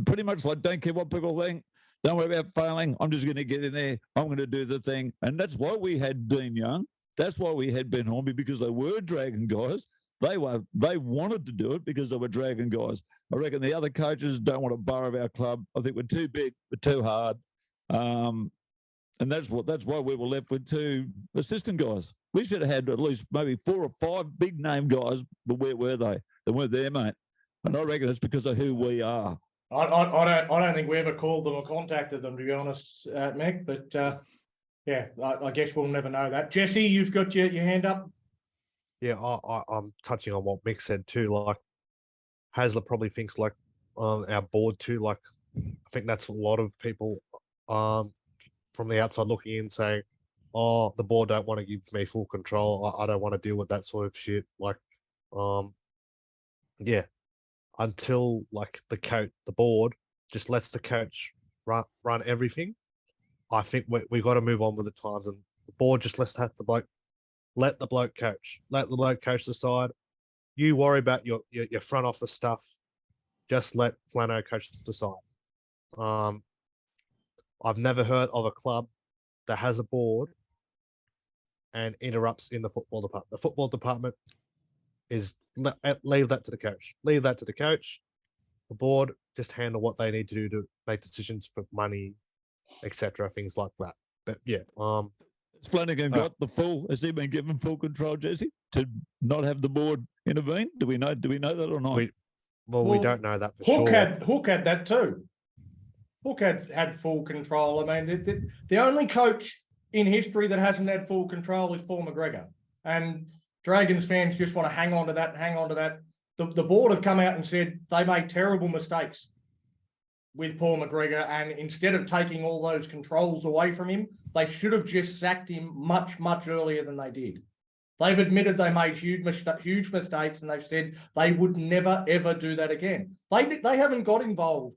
pretty much like, don't care what people think. Don't worry about failing. I'm just going to get in there. I'm going to do the thing. And that's why we had Dean Young. That's why we had Ben Hornby, because they were Dragon guys. They wanted to do it because they were Dragon guys. I reckon the other coaches don't want to borrow our club. I think we're too big, we're too hard. And that's why we were left with 2 assistant guys. We should have had at least maybe 4 or 5 big name guys, but where were they? They weren't there, mate. And I reckon it's because of who we are. I don't think we ever called them or contacted them, to be honest, Mick. But yeah, I guess we'll never know that. Jesse, you've got your hand up. Yeah, I'm touching on what Mick said too. Like Hasler probably thinks like our board too. Like I think that's a lot of people from the outside looking in saying, "Oh, the board don't want to give me full control. I don't want to deal with that sort of shit." Like, yeah, until like the board just lets the coach run everything. I think we got to move on with the times, and the board just let the bloke coach. Let the bloke coach decide. You worry about your front office stuff. Just let Flanno coach decide. I've never heard of a club that has a board and interrupts in the football department. The football department is leave that to the coach. Leave that to the coach. The board just handle what they need to do to make decisions for money, etc. Things like that. But yeah, has Flanagan got the full? Has he been given full control, Jesse, to not have the board intervene? Do we know that or not? We don't know that for sure. Hook had that too. Hook had full control. I mean, the only coach in history that hasn't had full control is Paul McGregor. And Dragons fans just want to hang on to that. The board have come out and said they made terrible mistakes with Paul McGregor, and instead of taking all those controls away from him, they should have just sacked him much, much earlier than they did. They've admitted they made huge mistakes, and they've said they would never, ever do that again. They haven't got involved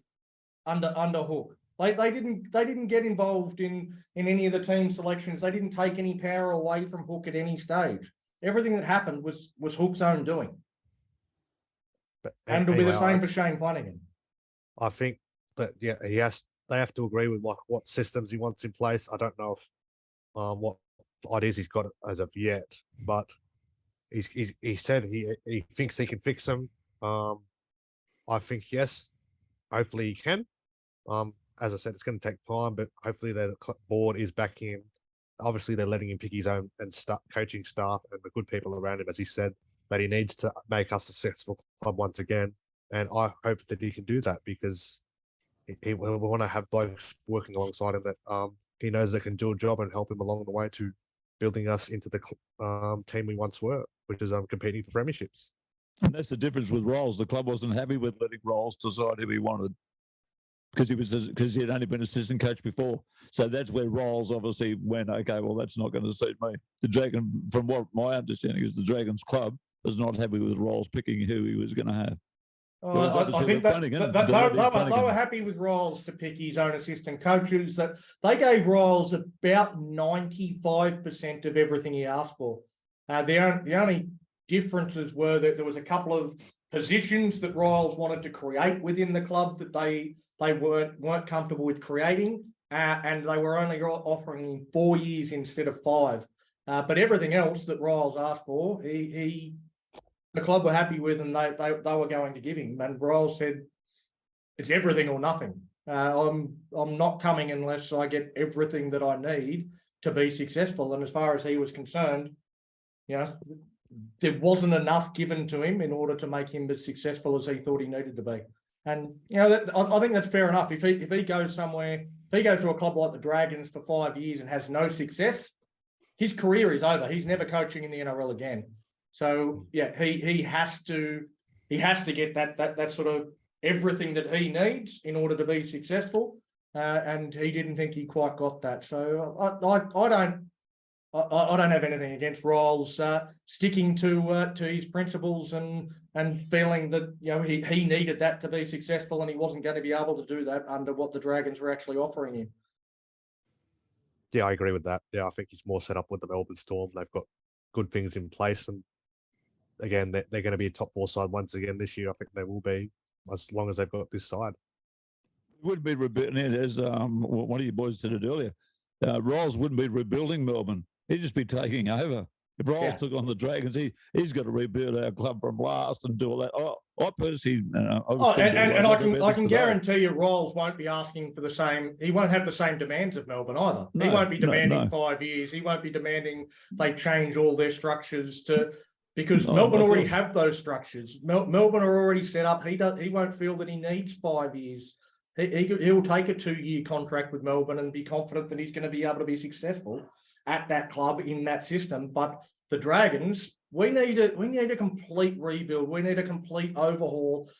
under Hook. They didn't get involved in any of the team selections. They didn't take any power away from Hook at any stage. Everything that happened was Hook's own doing. And it'll be the same for Shane Flanagan. I think that they have to agree with what systems he wants in place. I don't know if what ideas he's got as of yet, but he said he thinks he can fix them. I think yes, hopefully he can. As I said, it's going to take time, but hopefully the board is backing him. Obviously, they're letting him pick his own and coaching staff and the good people around him, as he said, that he needs to make us a successful club once again. And I hope that he can do that, because we want to have blokes working alongside him that he knows they can do a job and help him along the way to building us into the team we once were, which is competing for premierships. And that's the difference with Rolls. The club wasn't happy with letting Rolls decide who he wanted, because he had only been assistant coach before. So that's where Rolls obviously went, okay, well, that's not going to suit me. The Dragon, from what my understanding is, the Dragons club was not happy with Rolls picking who he was going to have. I think they were happy with Riles to pick his own assistant coaches. That they gave Riles about 95% of everything he asked for. The only differences were that there was a couple of positions that Riles wanted to create within the club that they weren't comfortable with creating, and they were only offering him 4 years instead of 5. But everything else that Riles asked for, the club were happy with, and they were going to give him. And Riles said, "It's everything or nothing. I'm not coming unless I get everything that I need to be successful." And as far as he was concerned, there wasn't enough given to him in order to make him as successful as he thought he needed to be. And I think that's fair enough. If he goes somewhere, if he goes to a club like the Dragons for 5 years and has no success, his career is over. He's never coaching in the NRL again. So yeah, he has to get that sort of everything that he needs in order to be successful, and he didn't think he quite got that. So I don't have anything against Riles sticking to his principles and feeling that he needed that to be successful, and he wasn't going to be able to do that under what the Dragons were actually offering him. Yeah, I agree with that. Yeah, I think he's more set up with the Melbourne Storm. They've got good things in place, and again, they're going to be a top 4 side once again this year. I think they will be, as long as they've got this side. It would be rebuilding, as one of you boys said it earlier. Riles wouldn't be rebuilding Melbourne. He'd just be taking over. If Rolls Yeah. took on the Dragons, he's got to rebuild our club from last and do all that. I personally, I was thinking, And well, I about this can today. guarantee you, Rolls won't be asking for the same. He won't have the same demands of Melbourne either. He No, won't be demanding no. 5 years. He won't be demanding they change all their structures because No, Melbourne of already course. have those structures. Melbourne are already set up. He won't feel that he needs 5 years. He'll take a 2-year contract with Melbourne and be confident that he's going to be able to be successful at that club in that system. But the Dragons, we need a complete rebuild. We need a complete overhaul.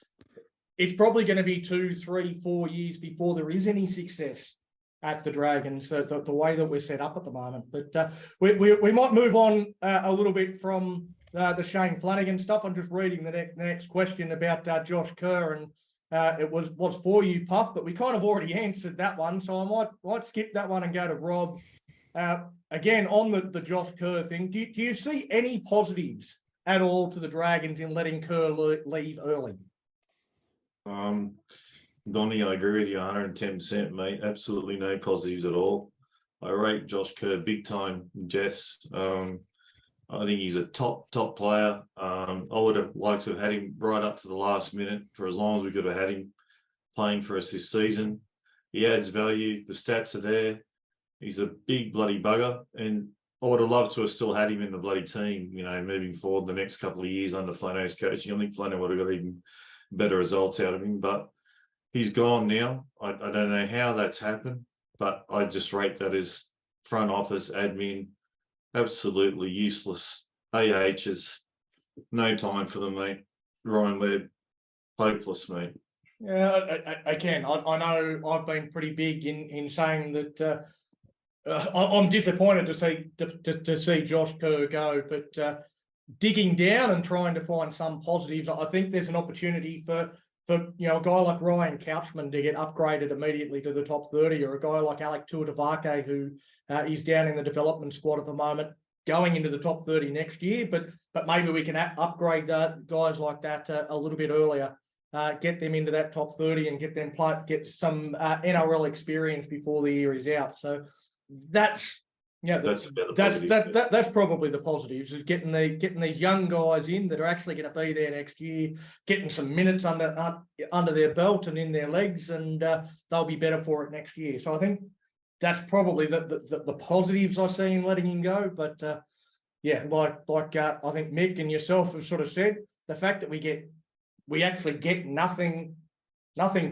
It's probably going to be 2, 3, 4 years before there is any success at the Dragons, the way that we're set up at the moment. But we might move on a little bit from the Shane Flanagan stuff. I'm just reading the next question about Josh Kerr, and it was for you, Puff, but we kind of already answered that one, so I might skip that one and go to Rob. Again, on the Josh Kerr thing, do you see any positives at all to the Dragons in letting Kerr leave early? Donnie, I agree with you 110%, mate. Absolutely no positives at all. I rate Josh Kerr big time, Jess. I think he's a top player. I would have liked to have had him right up to the last minute for as long as we could have had him playing for us this season. He adds value. The stats are there. He's a big bloody bugger. And I would have loved to have still had him in the bloody team, moving forward the next couple of years under Flanno's coaching. I think Flanno would have got even better results out of him, but he's gone now. I don't know how that's happened, but I just rate that as front office, admin, absolutely useless. AHs, no time for them, mate. Ryan Webb, hopeless, mate. Yeah, again, I know I've been pretty big in saying that I'm disappointed to see Josh Kerr go, but digging down and trying to find some positives, I think there's an opportunity for a guy like Ryan Couchman to get upgraded immediately to the top 30, or a guy like Alec Tuatavake, who is down in the development squad at the moment, going into the top 30 next year. But maybe we can upgrade guys like that a little bit earlier, get them into that top 30 and get some NRL experience before the year is out. So that's probably the positives, is getting these young guys in that are actually going to be there next year, getting some minutes under their belt and in their legs, and they'll be better for it next year. So I think that's probably the positives I see in letting him go. But like I think Mick and yourself have sort of said, the fact that we actually get nothing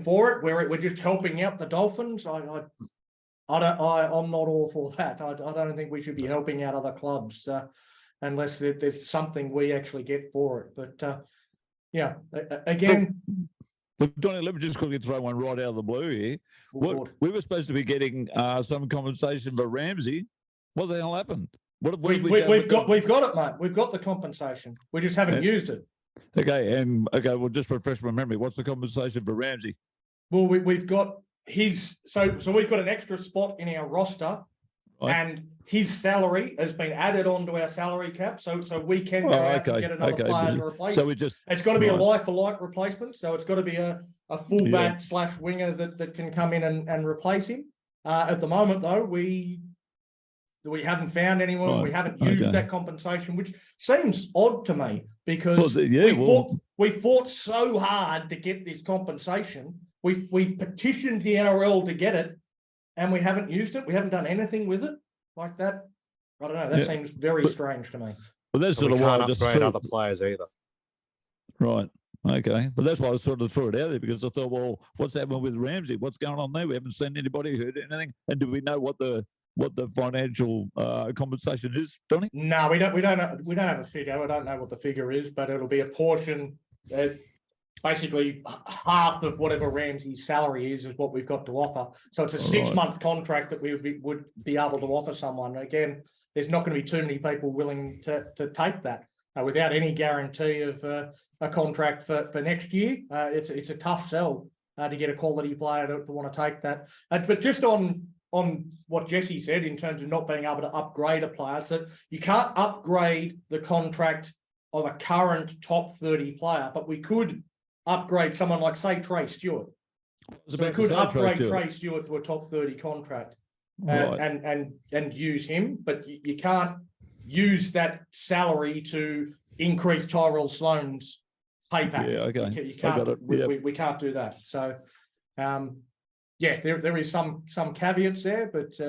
for it, where we're just helping out the Dolphins, I'm not all for that. I don't think we should be helping out other clubs unless there's something we actually get for it. But again. But Donnie, let me just quickly throw one right out of the blue here. We were supposed to be getting some compensation for Ramsey. What the hell happened? We've got it, mate. We've got the compensation. We just haven't used it. Okay, well, just refresh my memory. What's the compensation for Ramsey? Well, we've got his so we've got an extra spot in our roster, right, and his salary has been added onto our salary cap, so we can go out and get another player to replace. So it's got to be a like for like replacement. So it's got to be a fullback / winger that can come in and replace him. At the moment, though, we haven't found anyone. Right. We haven't used that compensation, which seems odd to me, because we fought so hard to get this compensation. We petitioned the NRL to get it, and we haven't used it. We haven't done anything with it like that. I don't know. That seems very strange to me. Well, that's sort of why I just upgrade other players either. Right. Okay. But that's why I sort of threw it out there, because I thought, well, what's happening with Ramsey? What's going on there? We haven't seen anybody, heard anything, and do we know what the financial compensation is, Donnie? No, we don't have a figure. I don't know what the figure is, but it'll be a portion. Basically, half of whatever Ramsey's salary is what we've got to offer. So it's a 6-month contract that we would be able to offer someone. Again, there's not going to be too many people willing to take that without any guarantee of a contract for next year. It's a tough sell to get a quality player to want to take that. But just on what Jesse said in terms of not being able to upgrade a player, so you can't upgrade the contract of a current top 30 player, but we could upgrade someone like, say, Trey Stewart. So we could upgrade Trey Stewart to a top 30 contract and use him, but you can't use that salary to increase Tyrell Sloan's pay package. Yeah, okay. You I got can't. it. Yep. We can't do that. So, yeah, there is some caveats there, but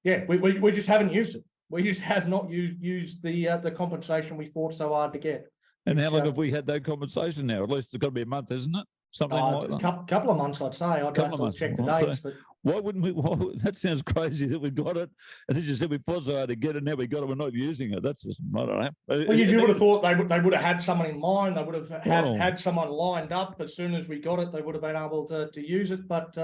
yeah, we just haven't used it. We just have not used the compensation we fought so hard to get. And how long have we had that compensation now? At least it's got to be a month, isn't it? Something like that. Couple of months, I'd say. I'd have to check the dates. But why wouldn't we? That sounds crazy that we got it. And as you said, we fought so hard to get it. Now we got it. We're not using it. That's just, I don't know. Well, you would have thought they would have had someone in mind. They would have had someone lined up. As soon as we got it, they would have been able to use it. But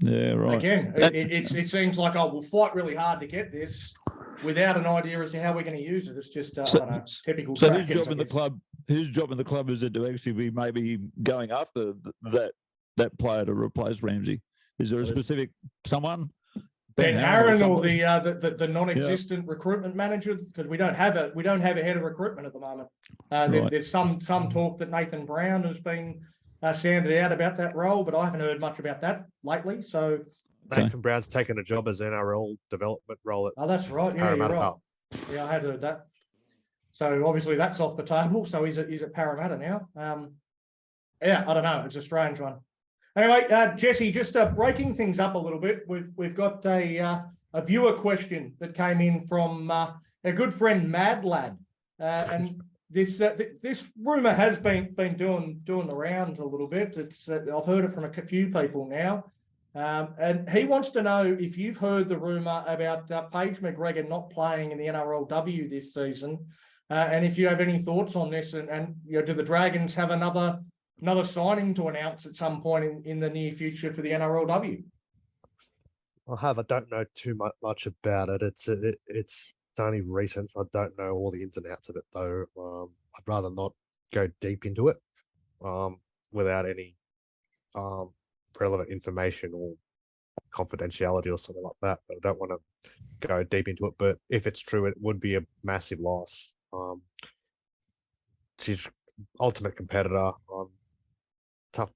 yeah, right. Again, it seems like we'll fight really hard to get this without an idea as to how we're going to use it. It's just I don't know, typical. So whose job in the club? Whose job in the club is it to actually be maybe going after that player to replace Ramsey? Is there a specific someone? Ben Harron or the non-existent recruitment manager, because we don't have a head of recruitment at the moment. Right. There's some talk that Nathan Brown has been sounded out about that role, but I haven't heard much about that lately. So Nathan Brown's taken a job as NRL development role at that's right. Yeah, you're right. Yeah, I had heard that. So obviously that's off the table. So he's at Parramatta now. Yeah, I don't know. It's a strange one. Anyway, Jesse, just breaking things up a little bit. We've got a viewer question that came in from a good friend Mad Lad, and this rumor has been doing the rounds a little bit. It's I've heard it from a few people now, and he wants to know if you've heard the rumor about Paige McGregor not playing in the NRLW this season. And if you have any thoughts on this, and do the Dragons have another signing to announce at some point in the near future for the NRLW? I don't know too much about it. It's only recent. I don't know all the ins and outs of it though. I'd rather not go deep into it without any relevant information or confidentiality or something like that. But I don't want to go deep into it. But if it's true, it would be a massive loss. She's ultimate competitor.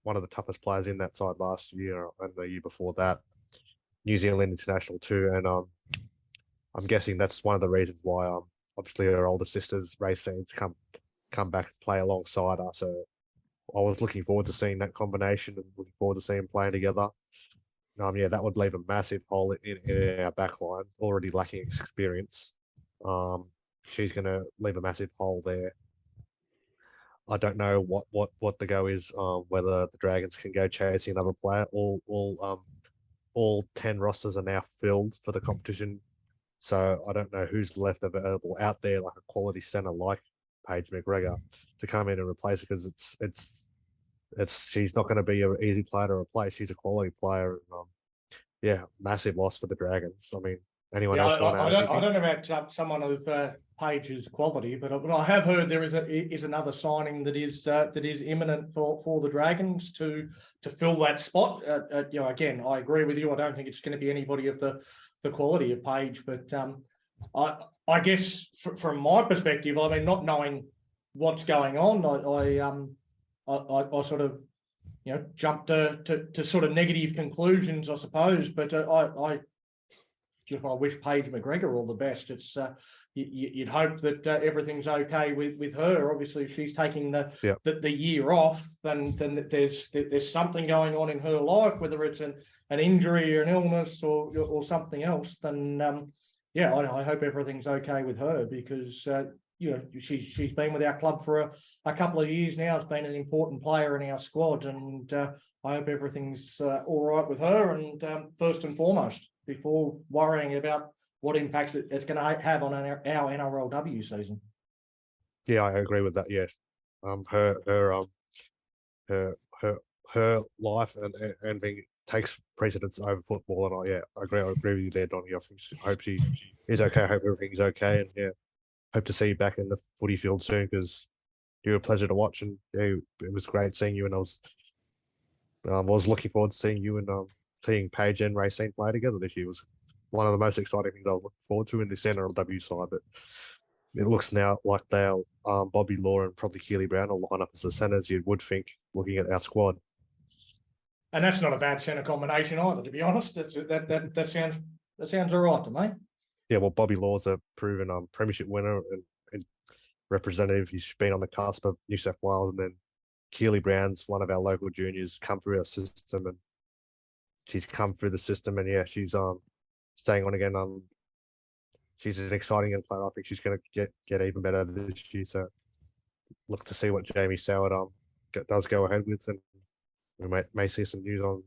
One of the toughest players in that side last year and the year before that. New Zealand international too, and I'm guessing that's one of the reasons why obviously her older sister's Racine's come back and play alongside her. So I was looking forward to seeing that combination and looking forward to seeing them playing together. Yeah, that would leave a massive hole in our back line, already lacking experience. She's going to leave a massive hole there. I don't know what the go is, whether the Dragons can go chasing another player. All 10 rosters are now filled for the competition. So I don't know who's left available out there, like a quality centre like Paige McGregor, to come in and replace it, because she's not going to be an easy player to replace. She's a quality player. And, yeah, massive loss for the Dragons. I mean, anyone else want to add anything? I don't know about someone of Paige's quality, but I have heard there is another signing that is imminent for the Dragons to fill that spot. Again, I agree with you. I don't think it's going to be anybody of the quality of Paige, but I guess from my perspective, I mean, not knowing what's going on, I sort of jumped to sort of negative conclusions, I suppose. But I wish Paige McGregor all the best. It's you'd hope that everything's okay with her. Obviously, if she's taking the year off, then there's something going on in her life, whether it's an injury or an illness or something else. Then I hope everything's okay with her, because she's been with our club for a couple of years now. Has been an important player in our squad, and I hope everything's all right with her. And first and foremost, before worrying about what impacts it's going to have on our NRLW season. Yeah, I agree with that. Yes, her life and everything takes precedence over football, and I agree with you there, Donnie. I hope she is okay. I hope everything's okay, and hope to see you back in the footy field soon, because you were a pleasure to watch, and it was great seeing you. And I was looking forward to seeing you and seeing Paige and Racine play together this year. It was one of the most exciting things I was looking forward to in this NRLW side. But it looks now like they'll Bobby Law and probably Keely Brown will line up as the centres, you would think, looking at our squad. And that's not a bad centre combination either, to be honest. That sounds all right to me. yeah, well, Bobby Law's a proven premiership winner and representative. He's been on the cusp of New South Wales, and then Keely Brown's one of our local juniors, come through our system, and she's come through the system, and yeah, she's staying on again. She's an exciting young player. I think she's going to get even better this year. So look to see what Jamie Soward does go ahead with, and we may see some news on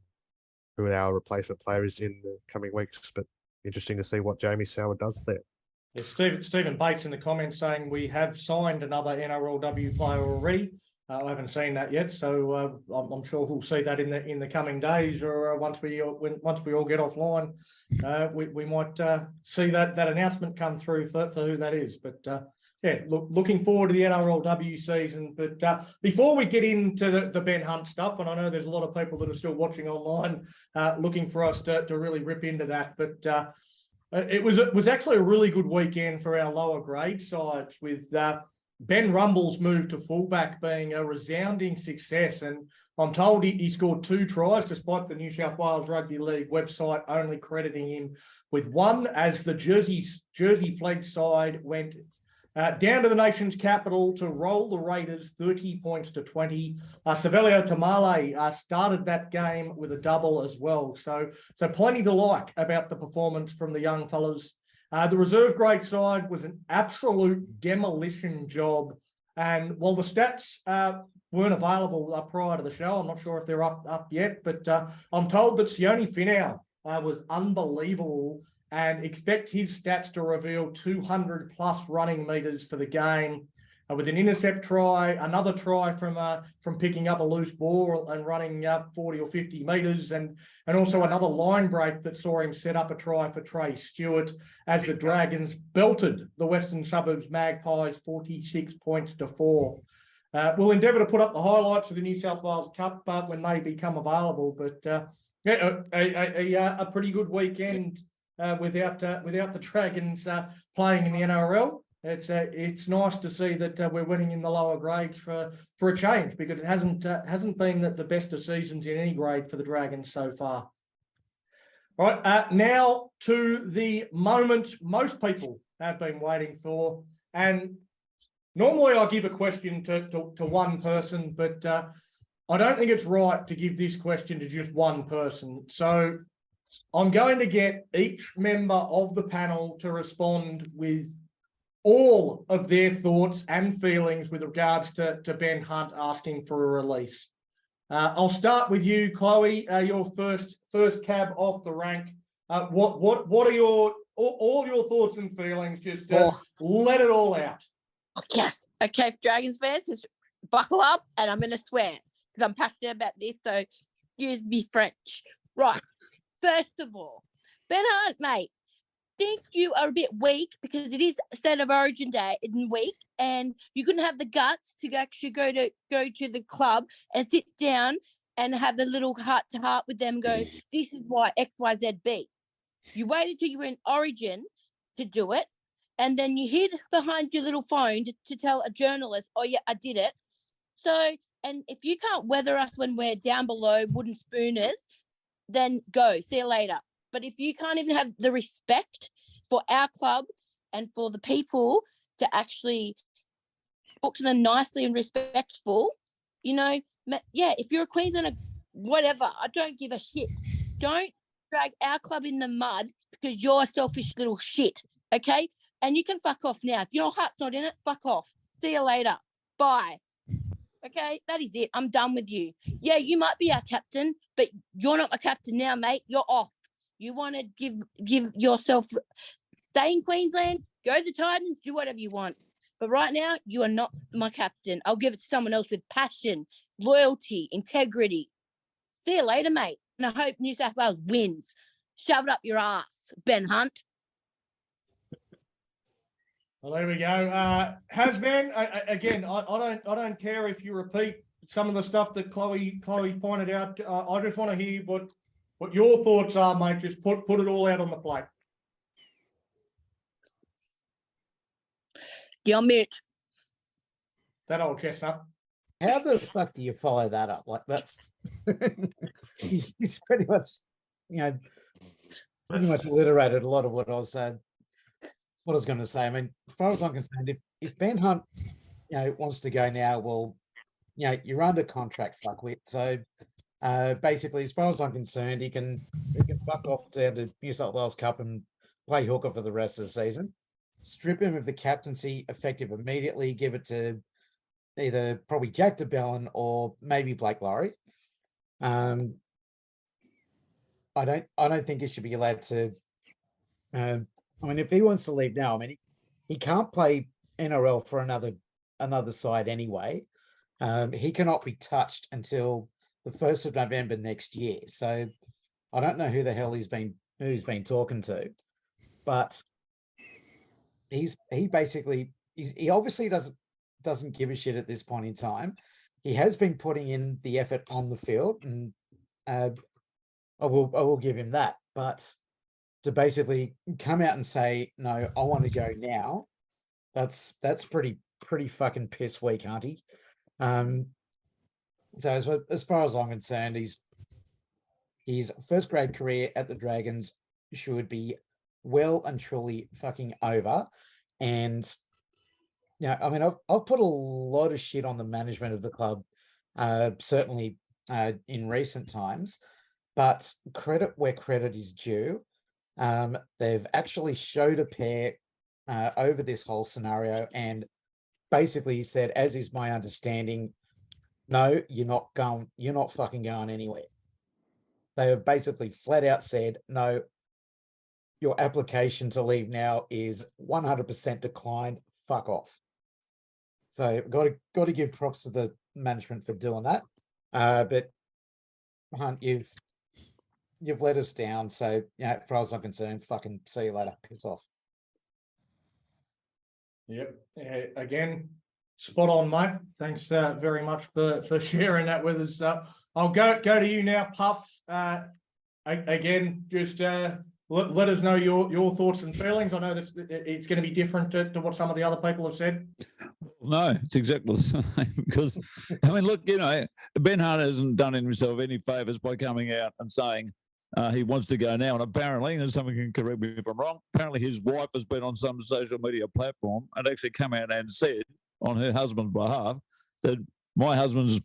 who our replacement player is in the coming weeks. But interesting to see what Jamie Soward does there. Yeah, Stephen Bates in the comments saying we have signed another NRLW player already. I haven't seen that yet, so I'm sure we'll see that in the coming days, or once we all get offline, we might see that announcement come through for who that is. But yeah, looking forward to the NRLW season. But before we get into the Ben Hunt stuff, and I know there's a lot of people that are still watching online, looking for us to really rip into that, but it was actually a really good weekend for our lower grade sides, with Ben Rumble's move to fullback being a resounding success. And I'm told he scored 2 tries, despite the New South Wales Rugby League website only crediting him with 1, as the Jersey flag side went down to the nation's capital to roll the Raiders 30 points to 20. Savelio Tamale started that game with a double as well. So plenty to like about the performance from the young fellas. The reserve grade side was an absolute demolition job. And while the stats weren't available prior to the show, I'm not sure if they're up yet, but I'm told that Sione Finau was unbelievable, and expect his stats to reveal 200 plus running meters for the game, with an intercept try, another try from picking up a loose ball and running 40 or 50 metres, and also another line break that saw him set up a try for Trey Stewart, as the Dragons belted the Western Suburbs Magpies 46 points to 4. We'll endeavour to put up the highlights of the New South Wales Cup when they become available, but yeah, a pretty good weekend without the Dragons playing in the NRL. It's nice to see that we're winning in the lower grades for a change, because it hasn't been the best of seasons in any grade for the Dragons so far. All right, now to the moment most people have been waiting for, and normally I give a question to one person, but I don't think it's right to give this question to just one person. So I'm going to get each member of the panel to respond with all of their thoughts and feelings with regards to Ben Hunt asking for a release. I'll start with you, Chloe. Your first cab off the rank. What are all your thoughts and feelings? Just let it all out. Oh, yes. Okay, for Dragons fans, just buckle up, and I'm going to swear because I'm passionate about this. So use me French. Right. First of all, Ben Hunt, mate, think you are a bit weak, because it is State of Origin Day in week, and you couldn't have the guts to actually go to the club and sit down and have a little heart to heart with them and go, this is why X, Y, Z, B. You waited till you were in Origin to do it, and then you hid behind your little phone to tell a journalist, oh yeah, I did it. So, and if you can't weather us when we're down below wooden spooners, then go, see you later. But if you can't even have the respect for our club and for the people to actually talk to them nicely and respectful, yeah, if you're a Queenslander, whatever, I don't give a shit. Don't drag our club in the mud because you're a selfish little shit, okay? And you can fuck off now. If your heart's not in it, fuck off. See you later. Bye. Okay, that is it. I'm done with you. Yeah, you might be our captain, but you're not my captain now, mate. You're off. You want to give yourself, stay in Queensland, go to the Titans, do whatever you want. But right now, you are not my captain. I'll give it to someone else with passion, loyalty, integrity. See you later, mate. And I hope New South Wales wins. Shove it up your ass, Ben Hunt. Well, there we go. Hasman, again, I don't care if you repeat some of the stuff that Chloe pointed out. I just want to hear what your thoughts are, mate. Just put it all out on the plate. You're on mute. That old chestnut. How the fuck do you follow that up? Like, that's he's pretty much, pretty much alliterated a lot of what I was saying. what I was going to say. I mean, as far as I'm concerned, if Ben Hunt, wants to go now, well, you're under contract, fuckwit. So basically, as far as I'm concerned, he can fuck off down to New South Wales Cup and play hooker for the rest of the season. Strip him of the captaincy effective immediately. Give it to either probably Jack DeBellin or maybe Blake Laurie. I don't think he should be allowed to. I mean, if he wants to leave now, I mean, he can't play NRL for another side anyway. He cannot be touched until the 1st of November next year. So I don't know who the hell he's been talking to, but he obviously doesn't give a shit at this point in time. He has been putting in the effort on the field, and I will give him that. But to basically come out and say, no, I want to go now, that's pretty fucking piss weak, auntie. So as far as I'm concerned, his first grade career at the Dragons should be well and truly fucking over. And I mean, I've put a lot of shit on the management of the club, certainly in recent times, but credit where credit is due. They've actually showed a pair over this whole scenario, and basically said, as is my understanding, no, you're not fucking going anywhere. They have basically flat out said, no, your application to leave now is 100% declined. Fuck off. So got to give props to the management for doing that. But Hunt, you've let us down. So as far as I'm concerned, fucking see you later. Piss off. Yep. Again, spot on, mate. Thanks very much for sharing that with us. I'll go to you now, Puff. Again, just let us know your thoughts and feelings. I know that it's going to be different to what some of the other people have said. No, it's exactly the same. Because, I mean, look, Ben Hunt hasn't done himself any favours by coming out and saying he wants to go now. And apparently, and someone can correct me if I'm wrong, apparently his wife has been on some social media platform and actually come out and said on her husband's behalf that my husband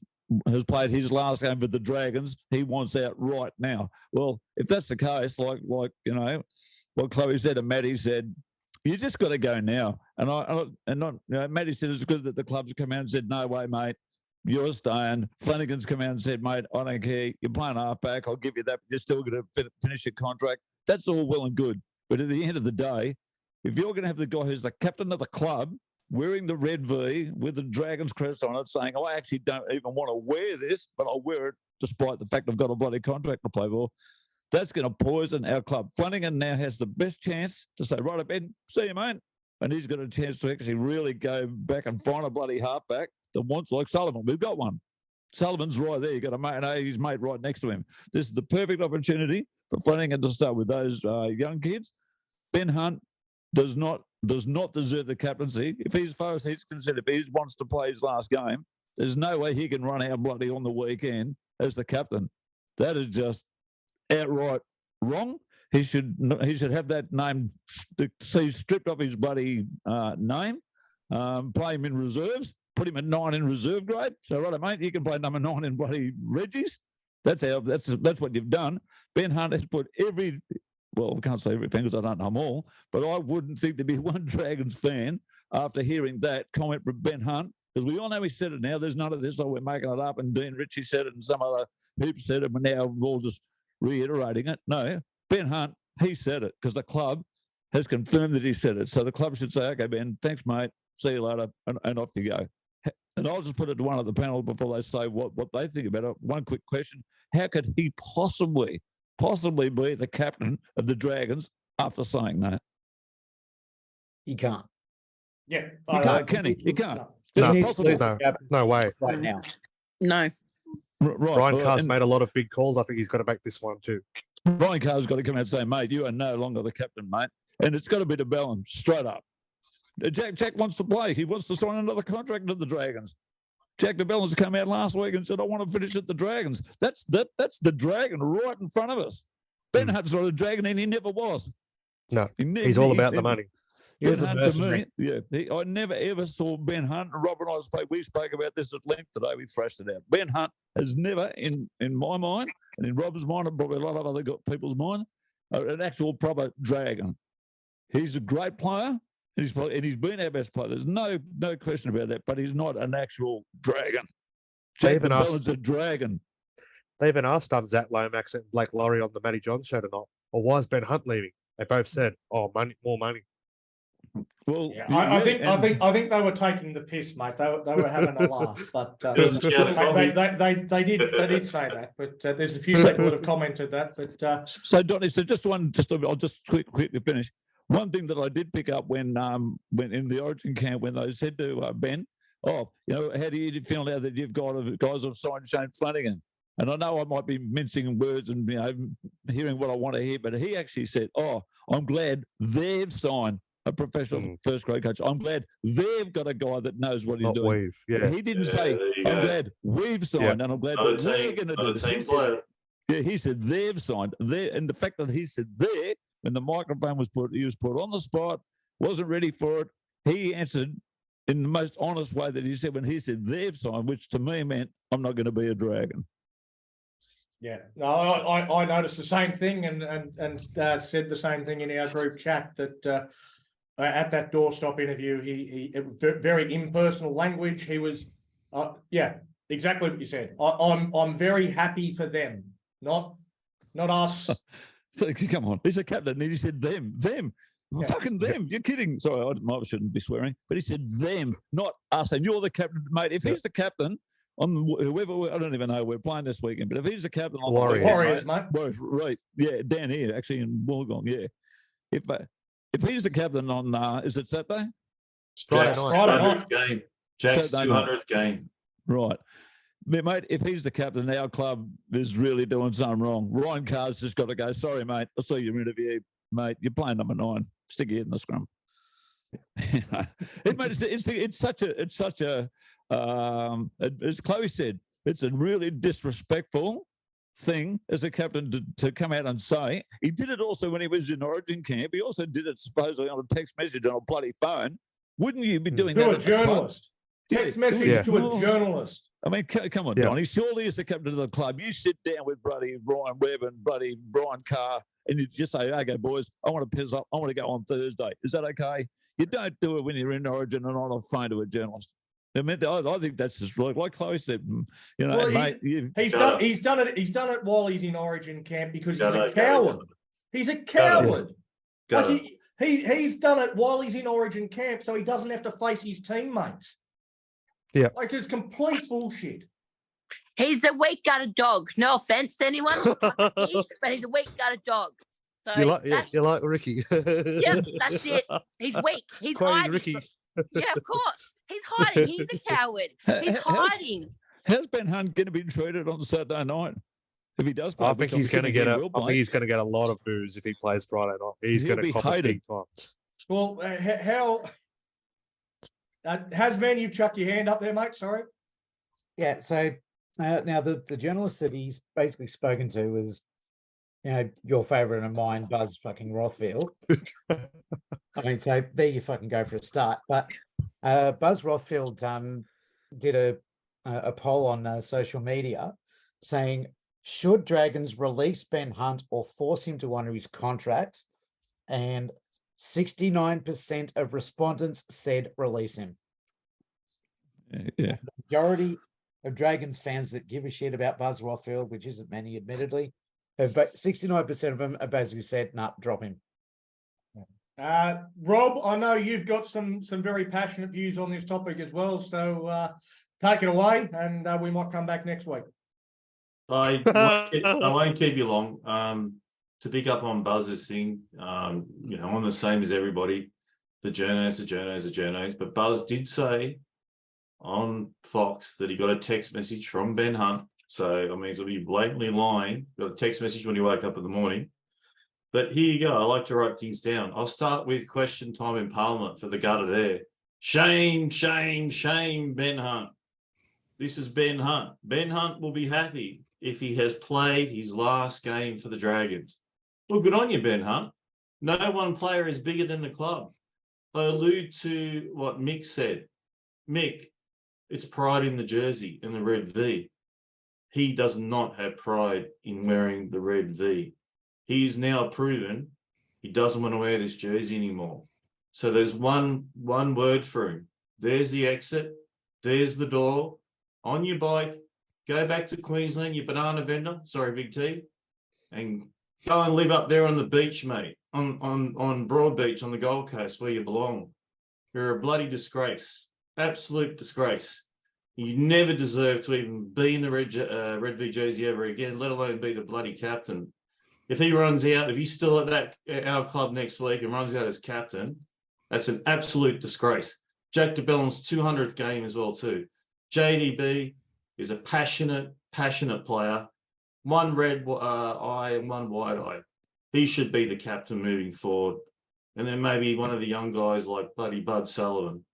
has played his last game with the Dragons. He wants out right now. Well, if that's the case, like what Chloe said and Maddie said, you just got to go now. And Maddie said it's good that the clubs come out and said, no way, mate, you're staying. Flanagan's come out and said, mate, I don't care. You're playing halfback. I'll give you that. But you're still going to finish your contract. That's all well and good. But at the end of the day, if you're going to have the guy who's the captain of the club wearing the red V with the Dragons crest on it saying, I actually don't even want to wear this, but I'll wear it despite the fact I've got a bloody contract to play for, that's going to poison our club. Flanagan now has the best chance to say, right, Ben, see you, mate. And he's got a chance to actually really go back and find a bloody halfback that wants like Sullivan. We've got one. Sullivan's right there. You've got a mate, his mate right next to him. This is the perfect opportunity for Flanagan to start with those young kids. Ben Hunt does not deserve the captaincy. If he's, as far as he's concerned, if he wants to play his last game, there's no way he can run out bloody on the weekend as the captain. That is just outright wrong. He should have that name stripped off his bloody name. Play him in reserves. Put him at 9 in reserve grade. So right, mate, you can play number 9 in bloody Reggie's. That's what you've done. Ben Hunt has put well, I can't say everything because I don't know them all, but I wouldn't think there'd be one Dragons fan after hearing that comment from Ben Hunt, because we all know he said it now. There's none of this, we're making it up, and Dean Ritchie said it, and some other people said it, but now we're all just reiterating it. No, Ben Hunt, he said it because the club has confirmed that he said it. So the club should say, okay, Ben, thanks, mate, see you later, and off you go. And I'll just put it to one of the panel before they say what they think about it. One quick question. How could he possibly be the captain of the Dragons after saying that? He can't. Yeah. Can he? He can't. No way. Right now. No. Right. Ryan Carr's made a lot of big calls. I think he's got to make this one too. Ryan Carr's got to come out and say, mate, you are no longer the captain, mate. And it's got to be to Bellin, straight up. Jack wants to play. He wants to sign another contract to the Dragons. Jack DeBellin's come out last week and said, I want to finish at the Dragons. That's the Dragon right in front of us. Ben Hunt's not a Dragon, and he never was. No, he's all about the money. He was Ben a Hunt to mercenary. me, I never ever saw Ben Hunt. And Rob and I spoke. We spoke about this at length today. We thrashed it out. Ben Hunt has never, in my mind, and in Rob's mind, and probably a lot of other people's mind, an actual proper dragon. He's a great player. He's been our best player. There's no question about that. But he's not an actual dragon. Jack Bell's a dragon. They even asked Zach Lomax and Blake Laurie on the Matty John show tonight, or why is Ben Hunt leaving? They both said, "Oh, money, more money." Well, I think they were taking the piss, mate. They were having a laugh, but Doesn't shout at Tommy. they did say that. But there's a few people that have commented that. But so Donny, I'll just quickly finish. One thing that I did pick up when in the Origin camp when they said to Ben, "Oh, how do you feel now that you've got guys who've signed Shane Flanagan?" And I know I might be mincing words and hearing what I want to hear, but he actually said, "Oh, I'm glad they've signed a professional first grade coach. I'm glad they've got a guy that knows what he's doing." He didn't say, "I'm glad we've signed," and I'm glad that we're going to do this. He said they've signed. And the fact that he said there, when the microphone was put on the spot, wasn't ready for it, he answered in the most honest way that he said when he said they've signed, which to me meant I'm not going to be a dragon. Yeah, no, I noticed the same thing and said the same thing in our group chat that at that doorstop interview, he very impersonal language. He was, exactly what you said. I'm very happy for them, not us. So, come on, he's a captain, and he said them, fucking them. You're kidding? Sorry, I shouldn't be swearing, but he said them, not us. And you're the captain, mate. If he's the captain. On whoever, I don't even know we're playing this weekend, but if he's a captain on Warriors, mate. Warriors, right? Yeah, down here actually in Wollongong. Yeah, if he's the captain on, is it Saturday? Jack's 200th game. Jack's 200th game. Right, mate. If he's the captain, our club is really doing something wrong. Ryan Carr's just got to go. Sorry, mate. I saw your interview, mate. You're playing number 9. Stick your head in the scrum. It's such a. As Chloe said, it's a really disrespectful thing as a captain to come out and say. He did it also when he was in Origin camp. He also did it supposedly on a text message on a bloody phone. Wouldn't you be doing that? To a journalist. Text message to a journalist. I mean, come on, Donnie. Surely as the captain of the club, you sit down with bloody Ryan Webb and bloody Brian Kerr and you just say, "Okay, boys, I want to piss up. I want to go on Thursday." Is that okay? You don't do it when you're in Origin and on a phone to a journalist. I think that's just like Chloe said. Well, mate, he's done it while he's in Origin camp because he's a coward. He's a coward. He's done it while he's in Origin camp, so he doesn't have to face his teammates. Yeah, like it's complete bullshit. He's a weak-gutted dog. No offense to anyone, but he's a weak-gutted dog. So you like Ricky. Yep, that's it. He's weak. He's hiding. Ricky. Yeah, of course. He's hiding. He's a coward. He's hiding. How's Ben Hunt going to be treated on Saturday night if he does play? I think he's going to get he's going to get a lot of boos if he plays Friday night. He's going to cop big time. Well, how Hasman, you've chucked your hand up there, mate. Sorry. Yeah. So now the journalist that he's basically spoken to was, your favourite and mine, Buzz fucking Rothfield. I mean, so there you fucking go for a start. But Buzz Rothfield did a poll on social media saying, should Dragons release Ben Hunt or force him to honour his contract? And 69% of respondents said release him. Yeah. The majority of Dragons fans that give a shit about Buzz Rothfield, which isn't many, admittedly, but 69% of them have basically said, nah, drop him. Rob, I know you've got some very passionate views on this topic as well, so take it away, and we might come back next week. I won't keep you long. To pick up on Buzz's thing, I'm the same as everybody. The journos. But Buzz did say on Fox that he got a text message from Ben Hunt. So, I mean, he'll be blatantly lying. Got a text message when he woke up in the morning. But here you go. I like to write things down. I'll start with question time in Parliament for the gutter there. Shame, Ben Hunt. This is Ben Hunt. Ben Hunt will be happy if he has played his last game for the Dragons. Well, good on you, Ben Hunt. No one player is bigger than the club. I allude to what Mick said. Mick, it's pride in the jersey and the red V. He does not have pride in wearing the red V. He's now proven he doesn't want to wear this jersey anymore. So there's one word for him. There's the exit. There's the door. On your bike, go back to Queensland, your banana vendor. Sorry, Big T. And go and live up there on the beach, mate. On Broad Beach on the Gold Coast where you belong. You're a bloody disgrace. Absolute disgrace. You never deserve to even be in the red V jersey ever again, let alone be the bloody captain. If he runs out, if he's still at our club next week and runs out as captain, that's an absolute disgrace. Jack de Bellin's 200th game as well too. JDB is a passionate player. One red eye and one white eye. He should be the captain moving forward. And then maybe one of the young guys like bloody Bud Sullivan.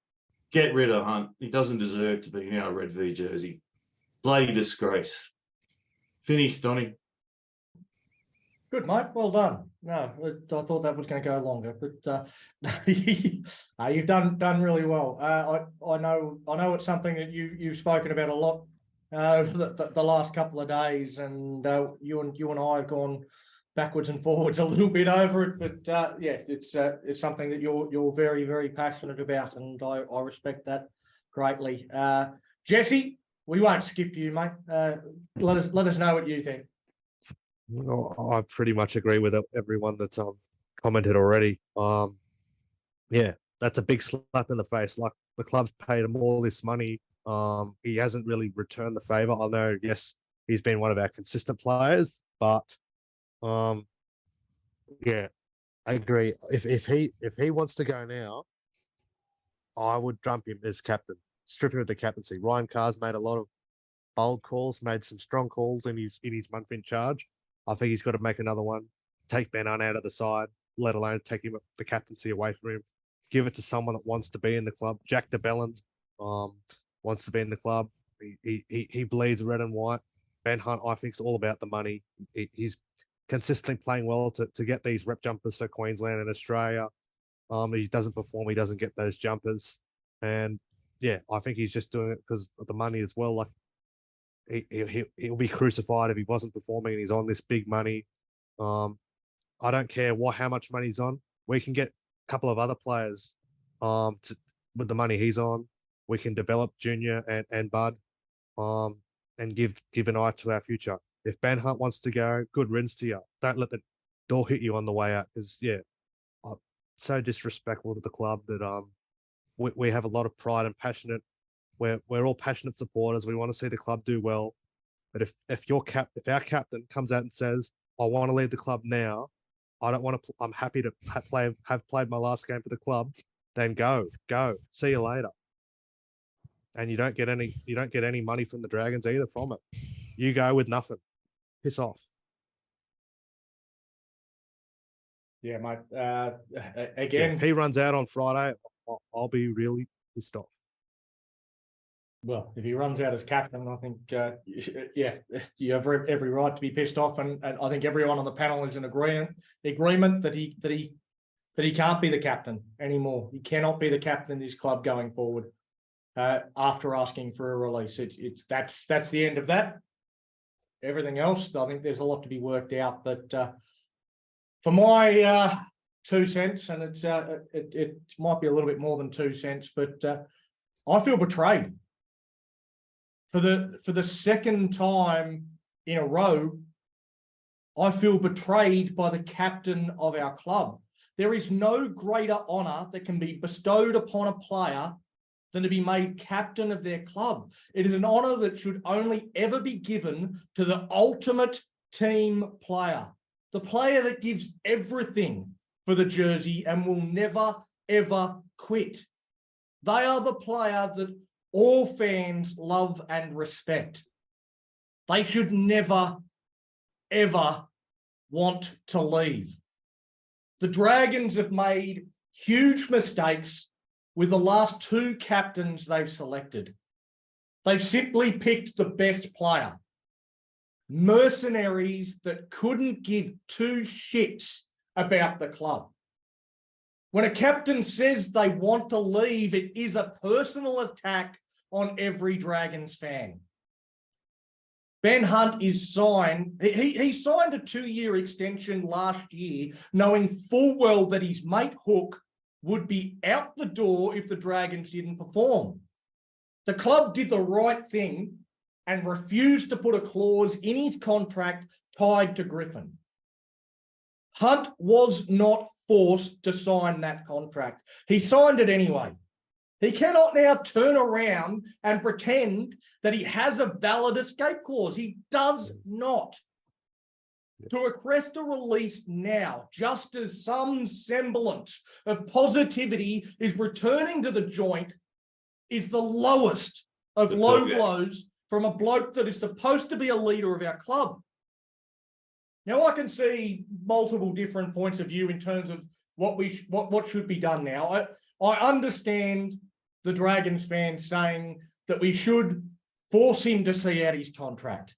Get rid of Hunt. He doesn't deserve to be in our red V jersey. Bloody disgrace. Finished, Donny. Good, mate. Well done. No, I thought that was going to go longer, but you've done really well. I know it's something that you've spoken about a lot over the last couple of days, and you and I have gone backwards and forwards a little bit over it. But yeah, it's something that you're very, very passionate about, and I respect that greatly. Jesse, we won't skip you, mate. Let us know what you think. Well, I pretty much agree with everyone that's commented already. Yeah, that's a big slap in the face. Like, the club's paid him all this money. He hasn't really returned the favor. I know, yes, he's been one of our consistent players, but yeah, I agree. If he wants to go now, I would dump him as captain, strip him of the captaincy. Ryan Carr's made a lot of bold calls, made some strong calls in his month in charge. I think he's got to make another one. Take Ben Hunt out of the side, let alone take him the captaincy away from him. Give it to someone that wants to be in the club. Jack de Belin wants to be in the club. He bleeds red and white. Ben Hunt, I think, is all about the money. He's consistently playing well to get these rep jumpers for Queensland and Australia. He doesn't perform, he doesn't get those jumpers. And yeah, I think he's just doing it because of the money as well. Like, he'll be crucified if he wasn't performing and he's on this big money. I don't care how much money he's on. We can get a couple of other players with the money he's on. We can develop Junior and Bud and give an eye to our future. If Ben Hunt wants to go, good riddance to you. Don't let the door hit you on the way out, because yeah, so disrespectful to the club that we have a lot of pride and passionate. We're all passionate supporters. We want to see the club do well. But if our captain comes out and says, "I want to leave the club now. I don't want to. I'm happy to have played my last game for the club," then go. See you later. And you don't get any money from the Dragons either from it. You go with nothing. Piss off. Yeah, mate. Again, if he runs out on Friday, I'll be really pissed off. Well, if he runs out as captain, I think, yeah, you have every right to be pissed off, and I think everyone on the panel is in agreement that he can't be the captain anymore. He cannot be the captain in this club going forward. After asking for a release, that's the end of that. Everything else, I think there's a lot to be worked out. But for my 2 cents, and it might be a little bit more than 2 cents, but I feel betrayed. For the second time in a row, I feel betrayed by the captain of our club. There is no greater honour that can be bestowed upon a player than to be made captain of their club. It is an honour that should only ever be given to the ultimate team player, the player that gives everything for the jersey and will never, ever quit. They are the player that all fans love and respect. They should never, ever want to leave. The Dragons have made huge mistakes with the last two captains they've selected. They've simply picked the best player. Mercenaries that couldn't give two shits about the club. When a captain says they want to leave, it is a personal attack on every Dragons fan. Ben Hunt is signed. He signed a 2-year extension last year, knowing full well that his mate Hook would be out the door if the Dragons didn't perform. The club did the right thing and refused to put a clause in his contract tied to Griffin. Hunt was not forced to sign that contract. He signed it anyway. He cannot now turn around and pretend that he has a valid escape clause. He does not. To request a release now, just as some semblance of positivity is returning to the joint, is the lowest of low blows from a bloke that is supposed to be a leader of our club. Now, I can see multiple different points of view in terms of what should be done now. I understand the Dragons fans saying that we should force him to see out his contract.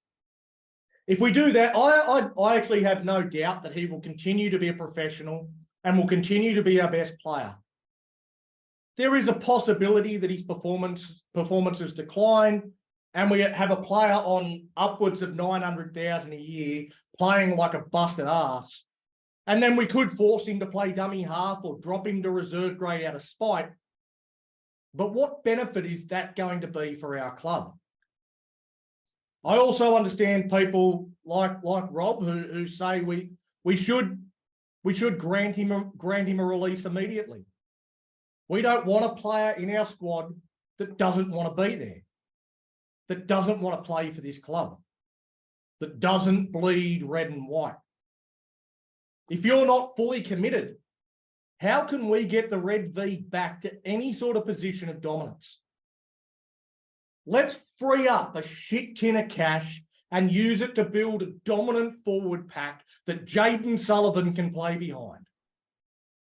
If we do that, I actually have no doubt that he will continue to be a professional and will continue to be our best player. There is a possibility that his performances decline, and we have a player on upwards of $900,000 a year playing like a busted ass. And then we could force him to play dummy half or drop him to reserve grade out of spite. But what benefit is that going to be for our club? I also understand people like Rob who say we should grant him a release immediately. We don't want a player in our squad that doesn't want to be there, that doesn't want to play for this club, that doesn't bleed red and white. If you're not fully committed, how can we get the Red V back to any sort of position of dominance? Let's free up a shit tin of cash and use it to build a dominant forward pack that Jaden Sullivan can play behind.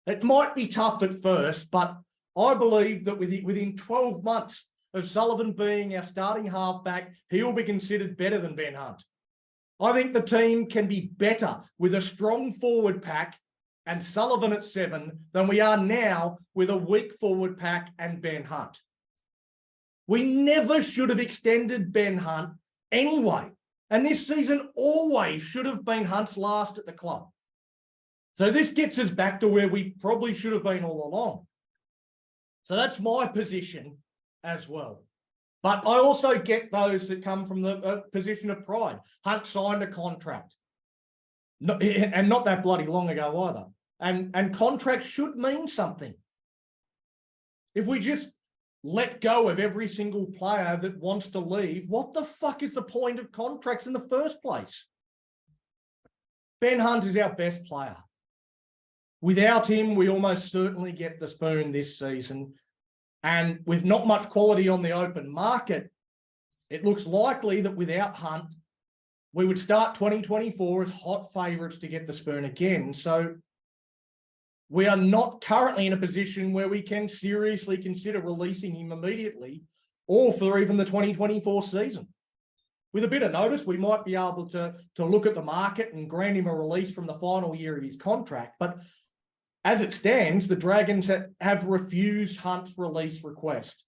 It might be tough at first, but I believe that within 12 months of Sullivan being our starting halfback, he will be considered better than Ben Hunt. I think the team can be better with a strong forward pack and Sullivan at 7 than we are now with a weak forward pack and Ben Hunt. We never should have extended Ben Hunt anyway. And this season always should have been Hunt's last at the club. So this gets us back to where we probably should have been all along. So that's my position as well. But I also get those that come from the position of pride. Hunt signed a contract. And not that bloody long ago either. And contracts should mean something. If we just let go of every single player that wants to leave, what the fuck is the point of contracts in the first place? Ben Hunt is our best player. Without him, we almost certainly get the spoon this season. And with not much quality on the open market, it looks likely that without Hunt, we would start 2024 as hot favourites to get the spoon again. So we are not currently in a position where we can seriously consider releasing him immediately or for even the 2024 season. With a bit of notice, we might be able to look at the market and grant him a release from the final year of his contract. But as it stands, the Dragons have refused Hunt's release request.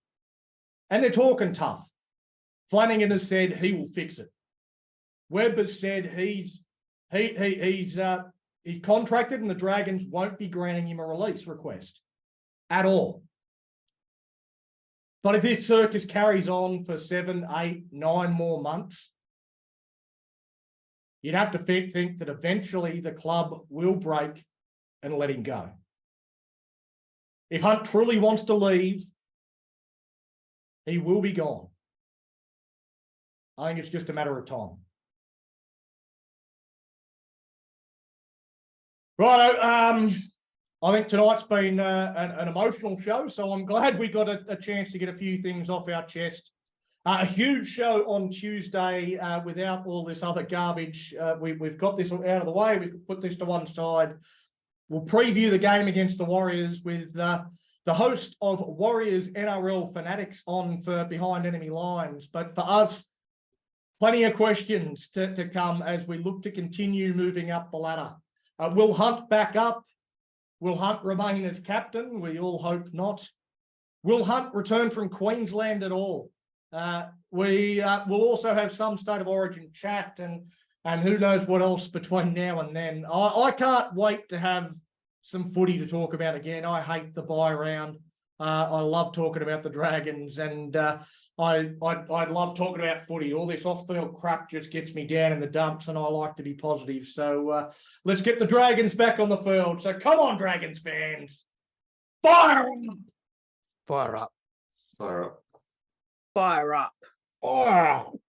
And they're talking tough. Flanagan has said he will fix it. Webb has said he's contracted and the Dragons won't be granting him a release request at all. But if this circus carries on for 7, 8, 9 more months, you'd have to think that eventually the club will break and let him go. If Hunt truly wants to leave, he will be gone. I think it's just a matter of time. Righto, I think tonight's been an emotional show, so I'm glad we got a chance to get a few things off our chest. A huge show on Tuesday without all this other garbage. We've got this out of the way. We've put this to one side. We'll preview the game against the Warriors with the host of Warriors NRL Fanatics on for Behind Enemy Lines. But for us, plenty of questions to come as we look to continue moving up the ladder. Will Hunt back up? Will Hunt remain as captain? We all hope not. Will Hunt return from Queensland at all? We will also have some State of Origin chat and who knows what else between now and then. I can't wait to have some footy to talk about again. I hate the bye round. I love talking about the Dragons, and I'd love talking about footy. All this off-field crap just gets me down in the dumps, and I like to be positive. So let's get the Dragons back on the field. So come on, Dragons fans, fire up! Fire up. Fire up. Fire up. Oh.